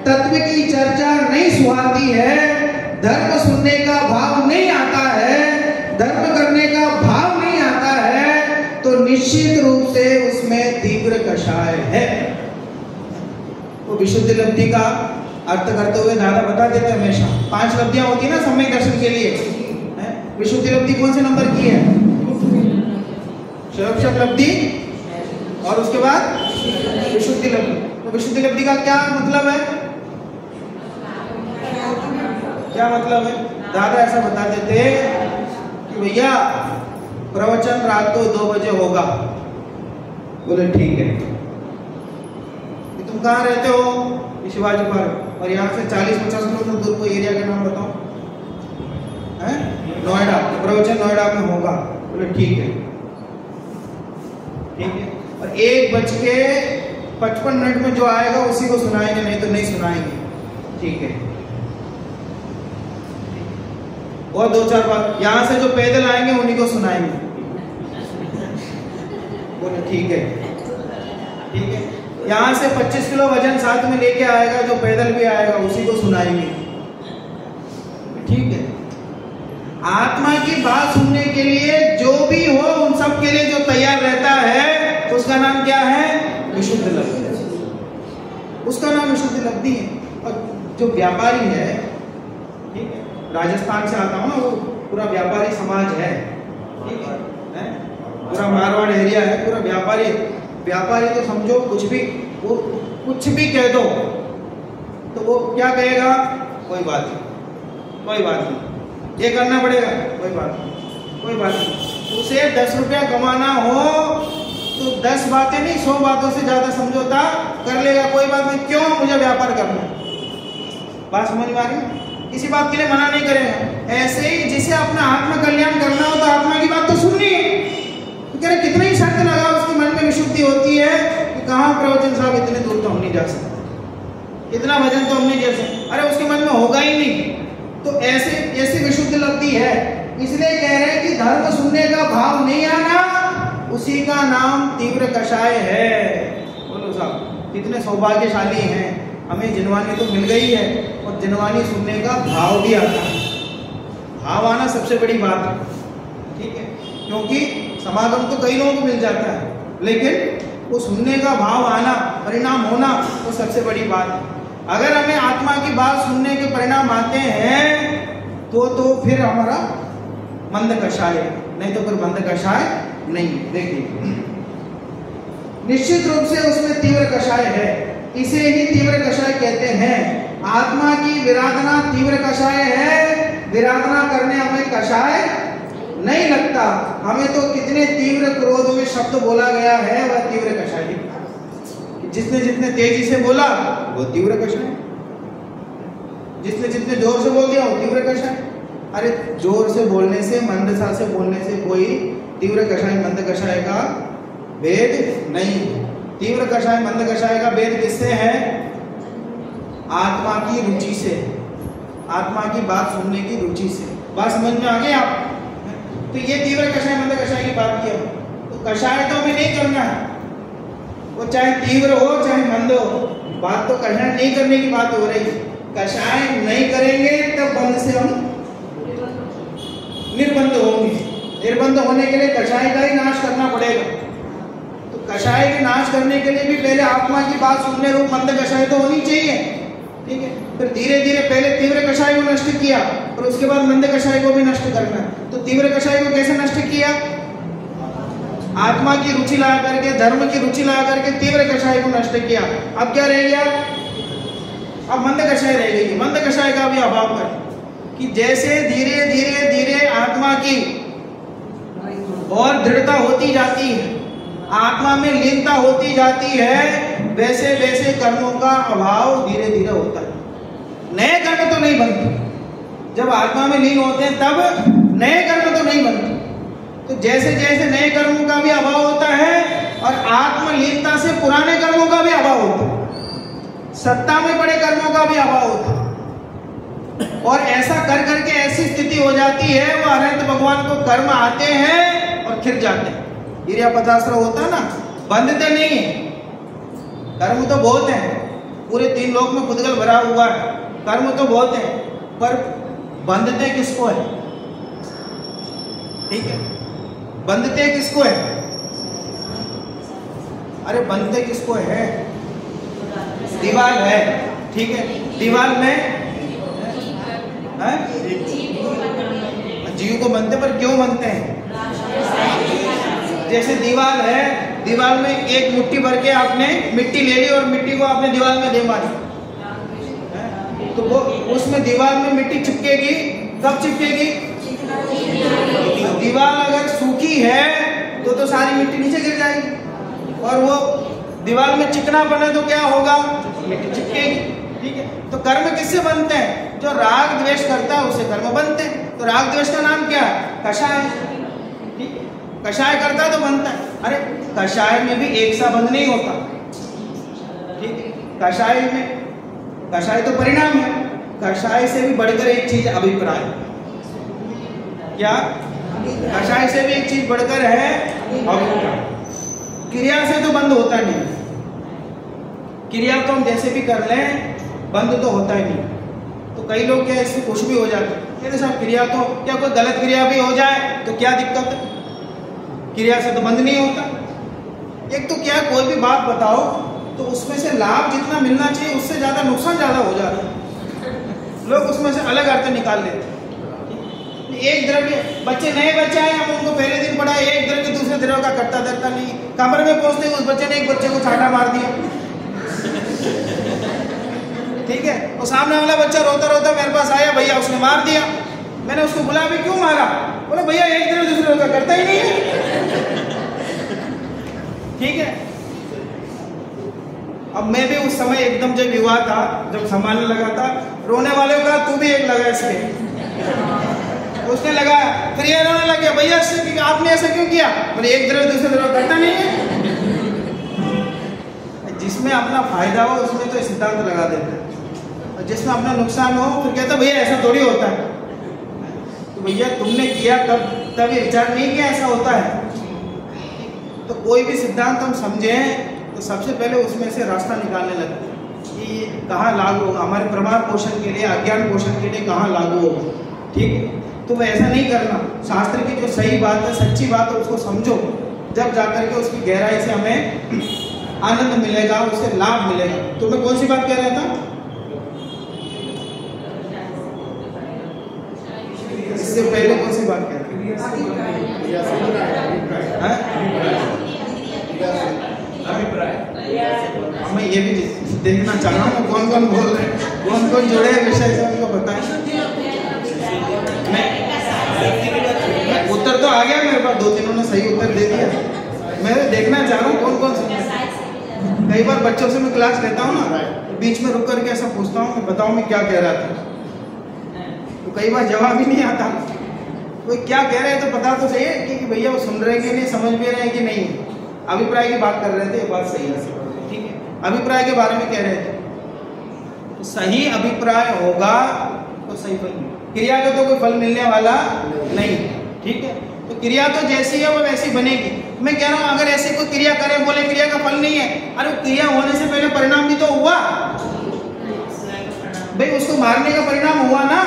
तत्व की चर्चा नहीं सुहाती है, धर्म सुनने का भाव नहीं आता है, धर्म करने का भाव नहीं आता है, तो निश्चित रूप से उसमें तीव्र कषाय है। वो विशुद्धि लब्धि का अर्थ करते हुए दादा बता देते हमेशा 5 लब्धियां होती है ना सम्यक दर्शन के लिए। विशुद्धि लब्धि कौन से नंबर की है? सर्वक्षम लब्धि, और उसके बाद विशुद्धि लब्धि। तो विशुद्धि लब्धि का क्या मतलब है? क्या मतलब है? दादा ऐसा बता देते कि भैया प्रवचन रात को 2 बजे होगा। बोले ठीक है। तुम कहाँ रहते हो? शिवाजी पार्क, और यहाँ से 40-50 किलोमीटर दूर कोई एरिया का नाम बताओ। नोएडा, प्रवचन नोएडा में होगा। बोले ठीक है, ठीक है। और 1:55 में जो आएगा उसी को सुनाएंगे, नहीं तो नहीं सुनाएंगे। ठीक है। और 2-4 बात यहाँ से जो पैदल आएंगे उन्हीं को सुनाएंगे। बोले ठीक है, ठीक है। यहाँ से 25 किलो वजन साथ में लेके आएगा, जो पैदल भी आएगा उसी को सुनाएंगे, ठीक है। आत्मा की बात सुनने के लिए जो भी हो उन सब के लिए जो तैयार रहता है उसका नाम क्या है? विशुद्ध लब्धि। उसका नाम विशुद्ध लब्धि है। और जो व्यापारी है, ठीक है, राजस्थान से आता हूँ ना, वो पूरा व्यापारी समाज है, ठीक है, पूरा मारवाड़ एरिया है, पूरा व्यापारी। व्यापारी तो समझो कुछ भी, वो कुछ भी कह दो तो वो क्या कहेगा? कोई बात नहीं, कोई बात नहीं, ये करना पड़ेगा, कोई बात नहीं, कोई बात नहीं। उसे 10 रुपया कमाना हो तो 10 बातें नहीं 100 बातों से ज्यादा समझौता कर लेगा, कोई बात नहीं, क्यों? मुझे व्यापार करना है। बात समझ में आ रही? किसी बात के लिए मना नहीं करेगा। ऐसे ही जिसे अपना आत्म कल्याण करना हो तो आत्मा की बात तो सुननी है। तो कह रहे कितने ही शर्त लगा उसके मन में विशुद्धि होती है कि कहाँ प्रवचन साहब इतने दूर तो हम नहीं जा सकते, इतना भजन तो हम नहीं जा सकते, अरे उसके मन में होगा ही नहीं। तो ऐसे विशुद्ध लब्धि है। इसलिए कह रहे हैं कि धर्म सुनने का भाव नहीं आना, उसी का नाम तीव्र कषाय है। बोलो साहब कितने सौभाग्यशाली हैं, हमें जिनवानी तो मिल गई है और जिनवानी सुनने का भाव भी आता है। भाव आना सबसे बड़ी बात है, ठीक है, क्योंकि समागम तो कई लोगों को मिल जाता है, लेकिन वो सुनने का भाव आना, परिणाम होना, वो सबसे बड़ी बात है। अगर हमें आत्मा की बात सुनने के परिणाम आते हैं तो फिर हमारा मंद कषाय, नहीं तो फिर मंद कषाय नहीं। देखिए निश्चित रूप से उसमें तीव्र कषाय है, इसे ही तीव्र कषाय कहते हैं। आत्मा की विराधना तीव्र कषाय है। विराधना करने हमें कषाय नहीं लगता। हमें तो कितने तीव्र क्रोध में शब्द बोला गया है, वह तीव्र कषाय है। जिसने जितने तेजी से बोला वो तीव्र कषाय, जिसने जितने जोर से बोल दिया वो तीव्र कषाय। अरे जोर से बोलने से, मंदसा से बोलने से कोई तीव्र कषाय मंद कषाय का भेद नहीं। तीव्र कषाय मंद कषाय का भेद किससे है? आत्मा की रुचि से, आत्मा की बात सुनने की रुचि से। बात समझ में आ गई आप? तो ये तीव्र कषाय मंद कषाय की बात की। तो कषाय तो हमें नहीं करना है, वो चाहे तीव्र हो चाहे मंद हो। बात तो कषाय नहीं करने की बात हो रही। कषाय नहीं करेंगे तब बंद से हम निर्बंध होंगे। निर्बंध होने के लिए कषाय का ही नाश करना पड़ेगा। तो कषाय के नाश करने के लिए भी पहले आत्मा की बात सुनने रूप मंद कषाय तो होनी चाहिए, ठीक है। फिर धीरे धीरे पहले तीव्र कषाय को नष्ट किया और उसके बाद मंद कषाय को भी नष्ट करना। तो तीव्र कषाय को कैसे नष्ट किया? आत्मा की रुचि ला करके, धर्म की रुचि ला करके तीव्र कषाय को नष्ट किया। अब क्या रह गया? अब मंद कषाय रह गई। मंद कषाय का भी अभाव कर कि जैसे धीरे धीरे धीरे आत्मा की और दृढ़ता होती जाती है, आत्मा में लीनता होती जाती है, वैसे वैसे कर्मों का अभाव धीरे धीरे होता है। नए कर्म तो नहीं बनते। जब आत्मा में लीन होते हैं तब नए कर्म तो नहीं बनते। तो जैसे जैसे नए कर्मों का भी अभाव होता है और आत्मलीनता से पुराने कर्मों का भी अभाव होता है, सत्ता में पड़े कर्मों का भी अभाव होता है। और ऐसा कर करके ऐसी स्थिति हो जाती है, वो अनंत भगवान को कर्म आते हैं और खिर जाते हैं। गिरिया 50 होता है ना, बंधते नहीं है। कर्म तो बहुत है, पूरे 3 लोक में खुदगल भरा हुआ है, कर्म तो बहुत है, पर बंधते किसको है? ठीक है, बंधते किसको है? अरे बंधते किसको है? दीवार है, ठीक है, दीवार में है? जीव को बनते, पर क्यों बनते हैं? जैसे दीवार है, दीवार में एक मुट्ठी भर के आपने मिट्टी ले ली और मिट्टी को आपने दीवार में दे मारी, तो वो उसमें दीवार में मिट्टी चिपकेगी। कब चिपकेगी? दीवार अगर सूखी है तो सारी मिट्टी नीचे गिर जाएगी, और वो दीवार में चिकना बने तो क्या होगा? मिट्टी चिपकेगी, ठीक है। तो कर्म किससे बनते हैं? जो राग द्वेष करता है उससे कर्म बनते हैं। तो राग द्वेष का नाम क्या है? कषाय, ठीक है। कषाय करता है तो बनता है। अरे कषाय में भी एक सा बंध नहीं होता, ठीक है। कषाय में, कषाय तो परिणाम है, कषाय से भी बढ़कर एक चीज अभिप्राय। क्या? कषाय से भी एक चीज बढ़कर है अभिप्राय। क्रिया से तो बंद होता नहीं, क्रिया तो हम जैसे भी कर लें बंद तो होता ही नहीं। तो कई लोग क्या इससे खुश भी हो जाते हैं, कहते साहब क्रिया तो क्या कोई गलत क्रिया भी हो जाए तो क्या दिक्कत है, क्रिया से तो बंद नहीं होता। एक तो क्या कोई भी बात बताओ तो उसमें से लाभ जितना मिलना चाहिए उससे ज्यादा नुकसान ज्यादा हो जाता है, लोग उसमें से अलग अर्थ निकाल लेते हैं। एक द्रव्य, बच्चे नए बच्चे आए, हम उनको पहले दिन पढ़ाए, एक द्रव्य दूसरे द्रव्य का करता धरता नहीं, कमरे में पहुंचते उस बच्चे ने एक बच्चे को छाटा मार दिया, ठीक है। और सामने वाला बच्चा रोता रोता मेरे पास आया, भैया उसने मार दिया। मैंने उसको बुला भी क्यों मारा, बोले भैया एक द्रव्य दूसरे द्रव्य का करता ही नहीं है, ठीक है। अब मैं भी उस समय एकदम जब युवा था, जब संभालने लगा था, रोने वाले का तू भी एक लगा इसके, उसने लगा, फिर ये रोने लग गया, भैया आपने ऐसा क्यों किया, बोले एक द्रव्य दूसरे द्रव्य करता नहीं है। जिसमें अपना फायदा हो उसमें तो सिद्धांत लगा देते हैं, और जिसमें अपना नुकसान हो फिर कहता भैया ऐसा थोड़ी होता है। तो भैया तुमने किया तब ये विचार नहीं किया ऐसा होता है। तो कोई भी सिद्धांत हम समझें तो सबसे पहले उसमें से रास्ता निकालने लगते हैं कि कहाँ लागू होगा, हमारे प्रमाण पोषण के लिए, अज्ञान पोषण के लिए कहाँ लागू होगा, ठीक है। तो ऐसा नहीं करना, शास्त्र की जो सही बात है, सच्ची बात है, उसको समझो, जब जाकर के उसकी गहराई से हमें आनंद मिलेगा, उससे लाभ मिलेगा। तो मैं कौन सी बात कह रहा था, इससे पहले कौन सी बात कह रहा था? मैं ये भी देखना चाह रहा हूँ कौन कौन बोल रहे हैं, कौन कौन जुड़े हैं विषय से, उनको बताएं। उत्तर तो आ गया मेरे पास, 2-3 ने सही उत्तर दे दिया। मैं देखना चाह रहा हूँ कौन कौन से। कई बार बच्चों से मैं क्लास लेता हूँ ना, बीच में रुक करके ऐसा पूछता हूँ कि बताओ मैं क्या कह रहा था, तो कई बार जवाब ही नहीं आता। कोई क्या कह रहे हैं तो पता तो सही है कि भैया वो सुन रहे हैं कि नहीं, समझ भी रहे हैं कि नहीं। अभिप्राय की बात कर रहे थे, ये बात सही है, ठीक है। अभिप्राय के बारे में कह रहे थे, तो सही अभिप्राय होगा तो सही फल, क्रिया का तो कोई फल मिलने वाला नहीं, ठीक है। तो क्रिया तो जैसी है वो वैसी बनेगी। मैं कह रहा हूं अगर ऐसी कोई क्रिया करे, बोले क्रिया का फल नहीं है, अरे क्रिया होने से पहले परिणाम भी तो हुआ भाई, उसको मारने का परिणाम हुआ ना,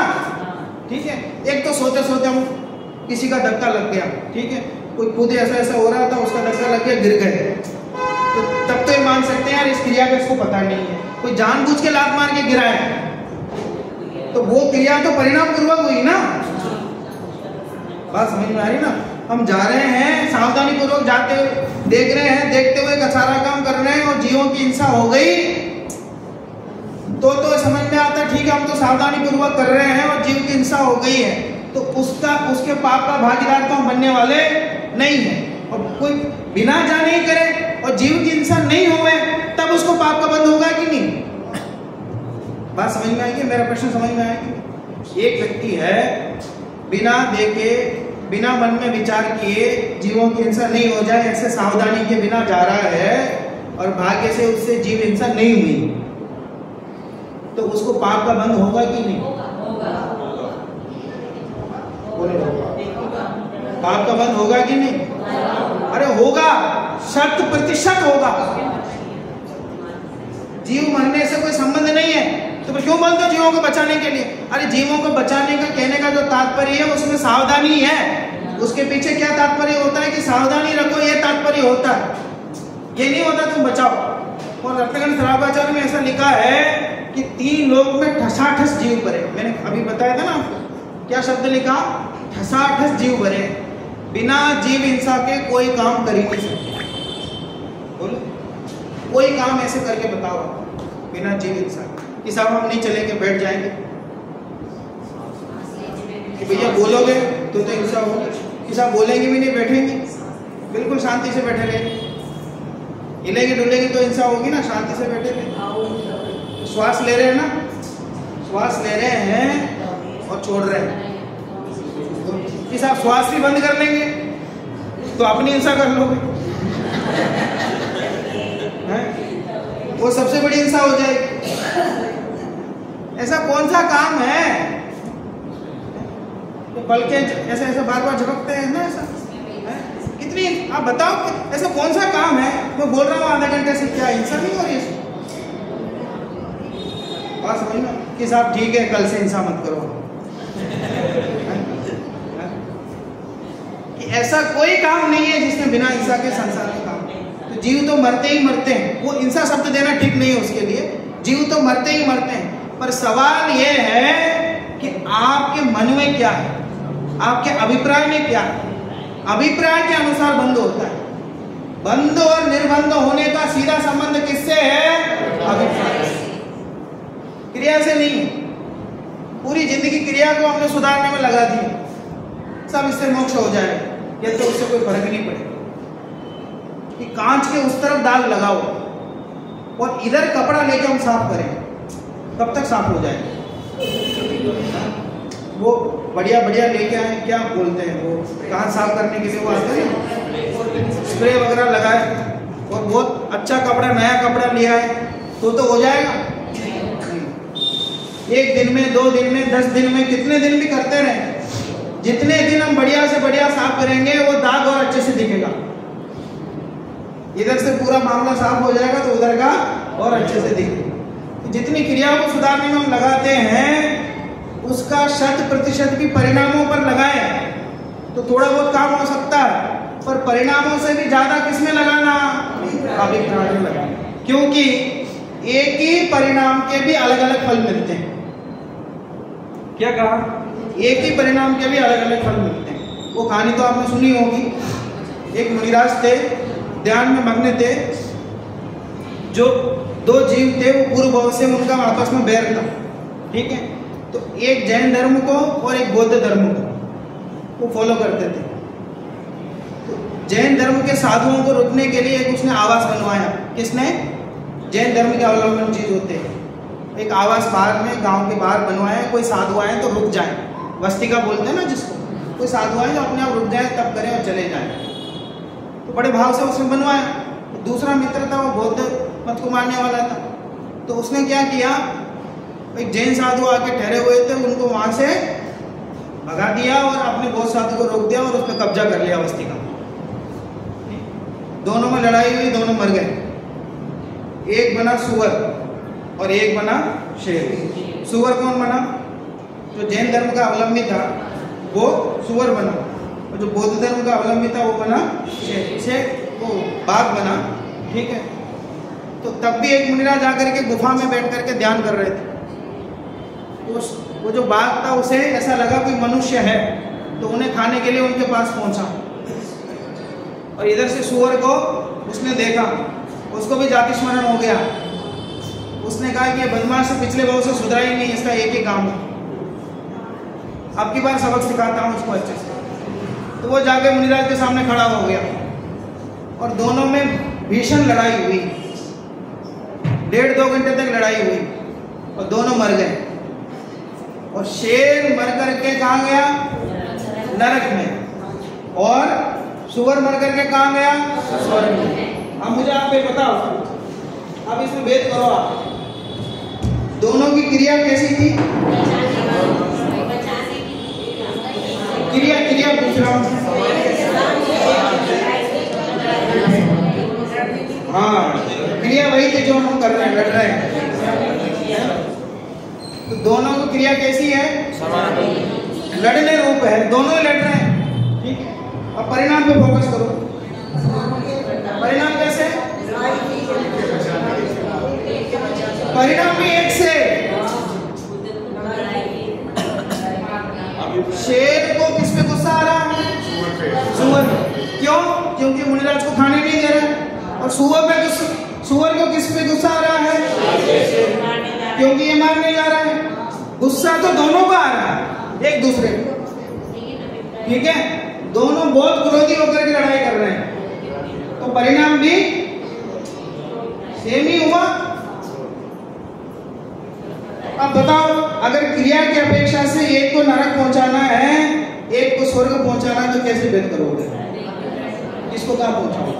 ठीक है। एक तो सोते सोते हम किसी का धक्का लग गया, ठीक है, कोई खुद ऐसा हो रहा था, उसका धक्का लग गया, गिर गए, तो तब तो ये मान सकते हैं यार इस क्रिया का इसको पता नहीं है। कोई जानबूझ के लात मार के गिरा है तो वो क्रिया तो परिणाम पूर्वक हुई ना, बात समझ में आ रही ना। हम जा रहे हैं सावधानी पूर्वक जाते, देख रहे हैं, देखते हुए सारा काम कर रहे हैं और जीवों की हिंसा हो गई तो समझ में आता ठीक है, हम तो सावधानी पूर्वक कर रहे हैं और जीव की हिंसा हो गई है, तो उसके पाप का भागीदार तो हम बनने वाले नहीं है। और कोई बिना जाने ही करे और जीव की हिंसा नहीं होवे तब उसको पाप का बंध होगा कि नहीं, बात समझ में आएगी, मेरा प्रश्न समझ में आएगी। एक व्यक्ति है बिना देखे, बिना मन में विचार किए जीवों की हिंसा नहीं हो जाए ऐसे सावधानी के बिना जा रहा है और भाग्य से उससे जीव हिंसा नहीं हुई, तो उसको पाप का बंध होगा कि नहीं? पाप का बंध होगा कि नहीं? अरे होगा, 100% होगा। जीव मरने से कोई संबंध नहीं है, तो क्यों बंद हो जीवों को बचाने के लिए? अरे जीवों को बचाने का कहने का जो तात्पर्य है उसमें सावधानी है, उसके पीछे क्या तात्पर्य होता है कि सावधानी रखो, ये तात्पर्य होता है, ये नहीं होता तुम बचाओ। और रत्नगंध श्रावाचार्य में ऐसा लिखा है कि 3 लोक में ठसाठस जीव भरे, मैंने अभी बताया था ना आपको, क्या शब्द लिखा? ठसाठस जीव भरे, बिना जीव हिंसा के कोई काम कर ही नहीं सकते। बोलो कोई काम ऐसे करके बताओ बिना जीव हिंसा कि साहब हम नहीं चलेंगे, बैठ जाएंगे, कि भैया बोलोगे तो हिंसा होगी, कि साहब बोलेंगे भी नहीं, बैठेंगे बिल्कुल शांति से बैठे रहेंगे, हिलेंगे डुलेंगे तो हिंसा होगी ना, शांति से बैठे रहेंगे। श्वास ले रहे हैं ना, श्वास ले रहे हैं और छोड़ रहे हैं, कि साहब श्वास भी बंद कर लेंगे तो अपनी हिंसा कर लोगे, वो सबसे बड़ी हिंसा हो जाएगी। ऐसा कौन सा काम है? पल के ऐसे ऐसे बार बार झपकते हैं ना, ऐसा है? कितनी, आप बताओ ऐसा कौन सा काम है, मैं बोल रहा हूँ आधे घंटे से, क्या हिंसा नहीं हो रही है? बात समझ में कि साहब ठीक है कल से हिंसा मत करो। कि ऐसा कोई काम नहीं है जिसमें बिना हिंसा के संसार में काम। तो जीव तो मरते ही मरते हैं, वो हिंसा शब्द देना ठीक नहीं है उसके लिए, जीव तो मरते ही मरते हैं। पर सवाल ये है कि आपके मन में क्या है, आपके अभिप्राय में क्या है। अभिप्राय के अनुसार बंध होता है। बंध और निर्बंध होने का सीधा संबंध किससे है? अभिप्राय, क्रिया से नहीं। पूरी जिंदगी क्रिया को हमने सुधारने में लगा दी, सब इससे मोक्ष हो जाए, ये तो उससे कोई फर्क नहीं पड़ेगा। कि कांच के उस तरफ दाग लगाओ और इधर कपड़ा लेके हम साफ करें, कब तक साफ हो जाएगा? वो बढ़िया बढ़िया लेके आए, क्या बोलते हैं वो, कांच साफ करने के लिए वो आते हैं, स्प्रे वगैरह लगाए और बहुत अच्छा कपड़ा, नया कपड़ा लिया है तो हो जाएगा? एक दिन में, 2 दिन में, 10 दिन में, कितने दिन भी करते रहे, जितने दिन हम बढ़िया से बढ़िया साफ करेंगे वो दाग और अच्छे से दिखेगा। इधर से पूरा मामला साफ हो जाएगा तो उधर का और अच्छे से दिखेगा। जितनी क्रियाओं को सुधारने में हम लगाते हैं उसका 100% भी परिणामों पर लगाए तो थोड़ा बहुत काम हो सकता है, पर परिणामों से भी ज्यादा किसमें लगाना? अभिप्राय में लगाना। क्योंकि एक ही परिणाम के भी अलग अलग फल मिलते हैं। क्या कहा? एक ही परिणाम के भी अलग अलग फल मिलते हैं। वो कहानी तो आपने सुनी होगी। एक मुनिराज थे, ध्यान में मग्न थे, जो 2 जीव थे, वो पूर्व भाव से उनका आपस में बैर था, ठीक है। तो एक जैन धर्म को और एक बौद्ध धर्म को वो फॉलो करते थे। तो जैन धर्म के साधुओं को रुकने के लिए एक उसने आवास बनवाया। किसने? जैन धर्म के अवलंबन चीज होते हैं, एक आवास बाहर में, गांव के बाहर बनवाया। कोई साधु आए तो रुक जाए, वस्तिका बोलते हैं ना जिसको, कोई साधु आए तो अपने आप रुक जाए, तब करें और चले जाए। तो बड़े भाव से उसने बनवाया। दूसरा मित्र था, वो बौद्ध मत को मानने वाला था। तो उसने क्या किया, एक जैन साधु आके ठहरे हुए थे, उनको वहां से भगा दिया और अपने बौद्ध साधु को रोक दिया और उस पर कब्जा कर लिया वस्तिका। दोनों में लड़ाई हुई, दोनों मर गए। एक बना सुअर और एक बना शेर। सुअर कौन बना? जो जैन धर्म का अवलंबी था वो सुअर बना, और जो बौद्ध धर्म का अवलंबी था वो बना शेर। शेर वो बाघ बना, ठीक है। तो तब भी एक मुनिराज आकर के गुफा में बैठ करके ध्यान कर रहे थे। तो वो जो बाघ था उसे ऐसा लगा कोई मनुष्य है, तो उन्हें खाने के लिए उनके पास पहुंचा। और इधर से सुअर को उसने देखा, उसको भी जाति स्मरण हो गया। उसने कहा कि ये बदमाश से पिछले भाव से सुधरा ही नहीं, इसका एक ही काम है, अब की बार सबक सिखाता हूँ उसको अच्छे से। तो वो जाके मुनिराज के सामने खड़ा हो गया और दोनों में भीषण लड़ाई हुई। 1.5-2 घंटे तक लड़ाई हुई और दोनों मर गए। और शेर मर करके कहाँ गया? नरक में। और सुअर मर करके कहाँ गया? स्वर्ग में। अब मुझे आप ये बताओ, अब इसमें भेद करो आप, दोनों की क्रिया कैसी थी? क्रिया पूछ रहा हूँ। हाँ, क्रिया वही थी जो हम कर रहे हैं, लड़ रहे हैं। तो दोनों की क्रिया कैसी है? लड़ने रूप है, दोनों लड़ रहे हैं, ठीक है। अब परिणाम पे फोकस करो। परिणाम कैसे? परिणाम भी एक से। शेर को किस पे गुस्सा आ रहा है? सुअर। क्यों? क्योंकि मुनिराज को खाने नहीं दे रहा है। और सुअर को किस पे गुस्सा आ रहा है? क्योंकि ये मारने जा रहा है। गुस्सा तो दोनों का आ रहा है, एक दूसरे को, ठीक है। दोनों बहुत क्रोधी होकर के लड़ाई कर रहे हैं, तो परिणाम भी सेम ही हुआ। अब बताओ, अगर क्रिया की अपेक्षा से एक को नरक पहुंचाना है, एक को स्वर्ग पहुंचाना है, तो कैसे भेद करोगे? किसको कहाँ पहुंचाओगे?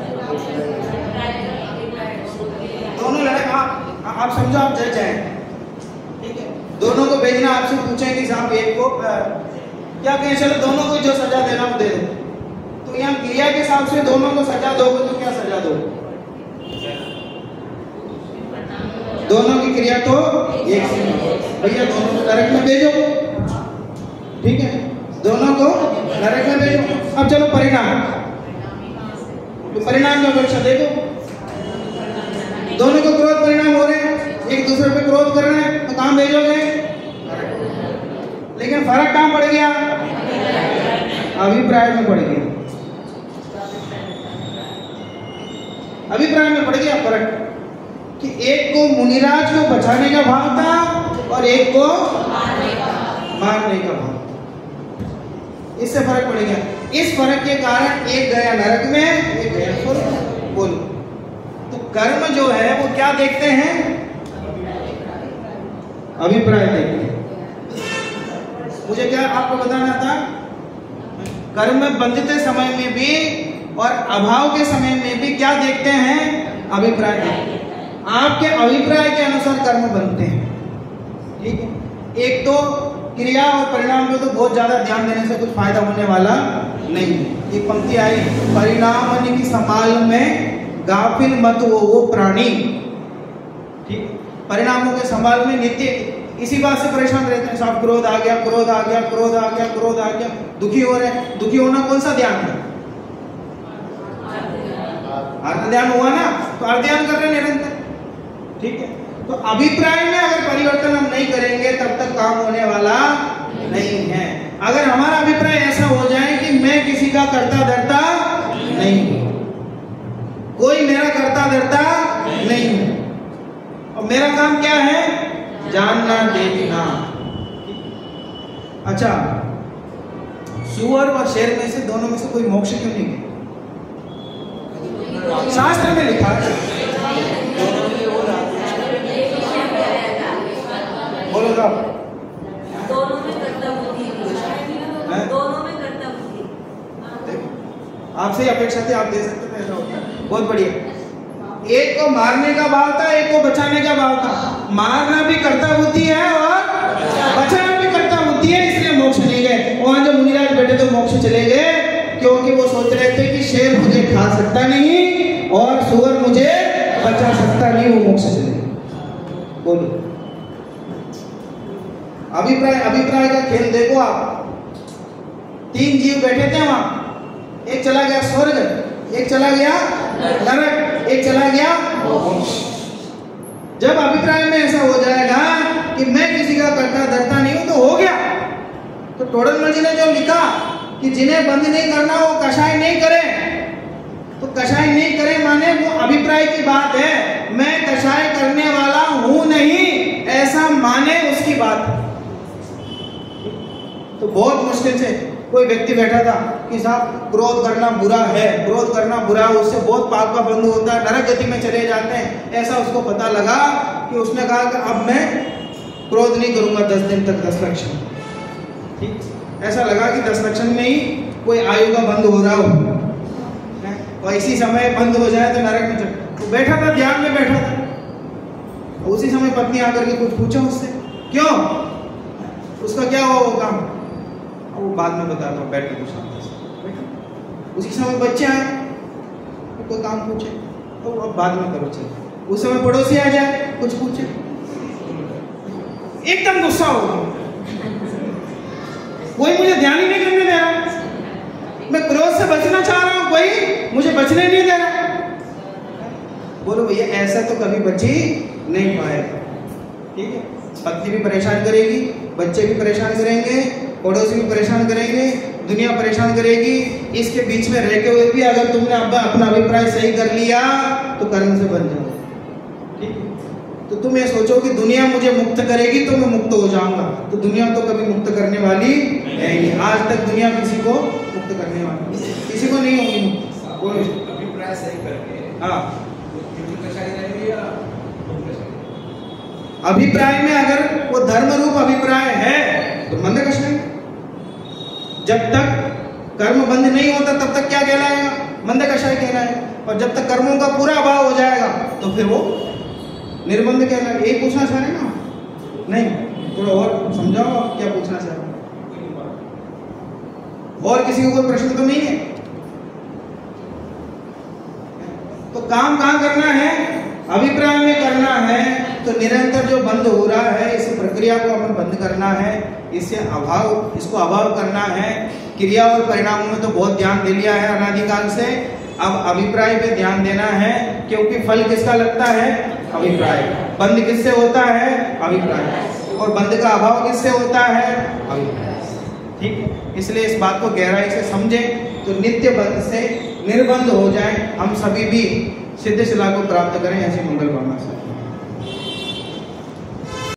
दोनों लड़ाई, आप समझो, आप जज हैं, ठीक है। दोनों को भेजना, आपसे पूछें कि साहब एक को क्या कहें चलो दोनों को जो सजा देना वो दे दो, तो यहाँ क्रिया के हिसाब से दोनों को सजा दोगे तो क्या सजा दोगे? दोनों की क्रिया तो एक से, भैया दोनों को नरक में भेजो, ठीक है, दोनों को नरक में भेजो। अब चलो परिणाम, तो परिणाम में अपेक्षा देखो, दोनों को क्रोध परिणाम हो रहे हैं, एक दूसरे पे क्रोध कर रहे हैं, तो कहां भेजोगे? लेकिन फर्क कहां पड़ गया? अभिप्राय में पड़ गया, अभिप्राय में पड़ गया फर्क कि एक को मुनिराज को बचाने का भाव था और एक को मारने का भाव, इससे फर्क पड़ गया। इस फर्क के कारण एक गया नरक में, एक गया स्वर्ग। बोलो, तो कर्म जो है वो क्या देखते हैं? अभिप्राय देखते हैं। मुझे क्या आपको बताना था, कर्म में बंधते समय में भी और अभाव के समय में भी क्या देखते हैं? अभिप्राय देखते हैं। आपके अभिप्राय के अनुसार कर्म बनते हैं, ठीक है। एक तो क्रिया और परिणाम में तो बहुत ज्यादा ध्यान देने से कुछ फायदा होने वाला नहीं है। एक पंक्ति आई, परिणाम की संभाल में गाफिल मत वो प्राणी, ठीक, परिणामों के संभाल में नित्य इसी बात से परेशान रहते हैं, सब क्रोध आ गया, क्रोध आ गया, क्रोध आ गया, क्रोध आ गया, दुखी हो रहे हैं। दुखी होना कौन सा ध्यान है? अर्थ ध्यान हुआ ना, तो अर्थ ध्यान कर रहे हैं निरंतर, ठीक है। तो अभिप्राय में अगर परिवर्तन हम नहीं करेंगे तब तक काम होने वाला नहीं है। अगर हमारा अभिप्राय ऐसा हो जाए कि मैं किसी का कर्ता धर्ता नहीं हूं, कोई मेरा कर्ता धर्ता नहीं है, और मेरा काम क्या है? जानना, देखना। अच्छा, सुअर और शेर में से दोनों में से कोई मोक्ष क्यों नहीं गया? शास्त्र में लिखा है, बोलो साहब, दोनों में कर्ता बुद्धि, दोनों में कर्ता बुद्धि। आपसे अपेक्षा थी, आप दे सकते थे, ऐसा होता है, बहुत बढ़िया। एक को मारने का भाव था, एक को बचाने का भाव था। मारना भी कर्ता बुद्धि है और बचाना भी कर्ता बुद्धि है, इसलिए मोक्ष नहीं गए। वहां जो मुनिराज बैठे तो मोक्ष चले गए, क्योंकि वो सोच रहे थे कि शेर मुझे खा सकता नहीं और सुअर मुझे बचा सकता नहीं, वो मोक्ष चले गए। बोलो, अभिप्राय का खेल देखो आप। तीन जीव बैठे थे वहां, एक चला गया स्वर्ग, एक चला गया नरक, एक चला गया मोक्ष। जब अभिप्राय में ऐसा हो जाएगा कि मैं किसी का कर्ता धर्ता नहीं हूं, तो हो गया। तो टोडरमल जी ने जो लिखा कि जिन्हें बंद नहीं करना वो कषाय नहीं करे, तो कषाय नहीं करे माने वो अभिप्राय की बात है। मैं कषाय करने वाला हूं नहीं, ऐसा माने उसकी बात है। तो बहुत मुश्किल से कोई व्यक्ति बैठा था कि साहब क्रोध करना बुरा है, क्रोध करना बुरा है, उससे बहुत पाप का बंध होता है, नरक गति में चले जाते हैं। ऐसा उसको पता लगा कि उसने कहा कि अब मैं क्रोध नहीं करूंगा 10 दिन तक, 10 लक्षण, ठीक। ऐसा लगा कि 10 लक्षण में ही कोई आयु का बंध हो रहा हो, और इसी समय बंद हो जाए तो नरक में चले। तो बैठा था, ध्यान में बैठा था, उसी समय पत्नी आकर के कुछ पूछा उससे, क्यों, उसका क्या हुआ वो काम, वो बाद में बताता हूँ, बैठ के पूछा। उसी समय बच्चे आए, कोई काम पूछे तो अब बाद में करो, चलो। उस समय पड़ोसी आ जाए, कुछ पूछे, एकदम गुस्सा हो गया, कोई मुझे ध्यान ही नहीं करने दे रहा, मैं क्रोध से बचना चाह रहा हूं, कोई मुझे बचने नहीं दे रहा। बोलो भैया, ऐसा तो कभी बची नहीं पाएगा, ठीक है। पत्नी भी परेशान करेगी, बच्चे भी परेशान करेंगे, पड़ोसी भी परेशान करेंगे, दुनिया परेशान करेगी। इसके बीच में रहते हुए भी अगर तुमने अपना अभिप्राय सही कर लिया तो कर्म से बन जाओ, ठीक है। तो तुम ये सोचो कि दुनिया मुझे मुक्त करेगी तो मैं मुक्त हो जाऊंगा, तो दुनिया तो कभी मुक्त करने वाली है नहीं। आज तक दुनिया किसी को मुक्त करने वाली, किसी को नहीं होगी मुक्त। अभिप्राय सही करके, हाँ, अभिप्राय में अगर वो धर्म रूप अभिप्राय है तो मंद कषाय। जब तक कर्म बंद नहीं होता तब तक क्या कहलाएगा? मंद कषाय कहलाएगा। और जब तक कर्मों का पूरा अभाव हो जाएगा तो फिर वो निर्बंध कहलाएगा। यही पूछना चाह रहे ना? नहीं, थोड़ा और समझाओ आप क्या पूछना चाह रहे? और किसी को कोई प्रश्न तो नहीं है? तो काम कहाँ करना है? अभिप्राय में करना है। तो निरंतर जो बंद हो रहा है इस प्रक्रिया को हमें बंद करना है, इसको अभाव करना है। क्रिया और परिणामों में तो बहुत ध्यान दे लिया है अनादिकाल से, अब अभिप्राय पे ध्यान देना है, क्योंकि फल किसका लगता है? अभिप्राय। बंद किससे होता है? अभिप्राय। और बंद का अभाव किससे होता है? अभिप्राय। ठीक है, इसलिए इस बात को गहराई से समझें तो नित्य बंध से निर्बंध हो जाए, हम सभी भी सिद्ध शिला को प्राप्त करें। ऐसी मंगल कामना से।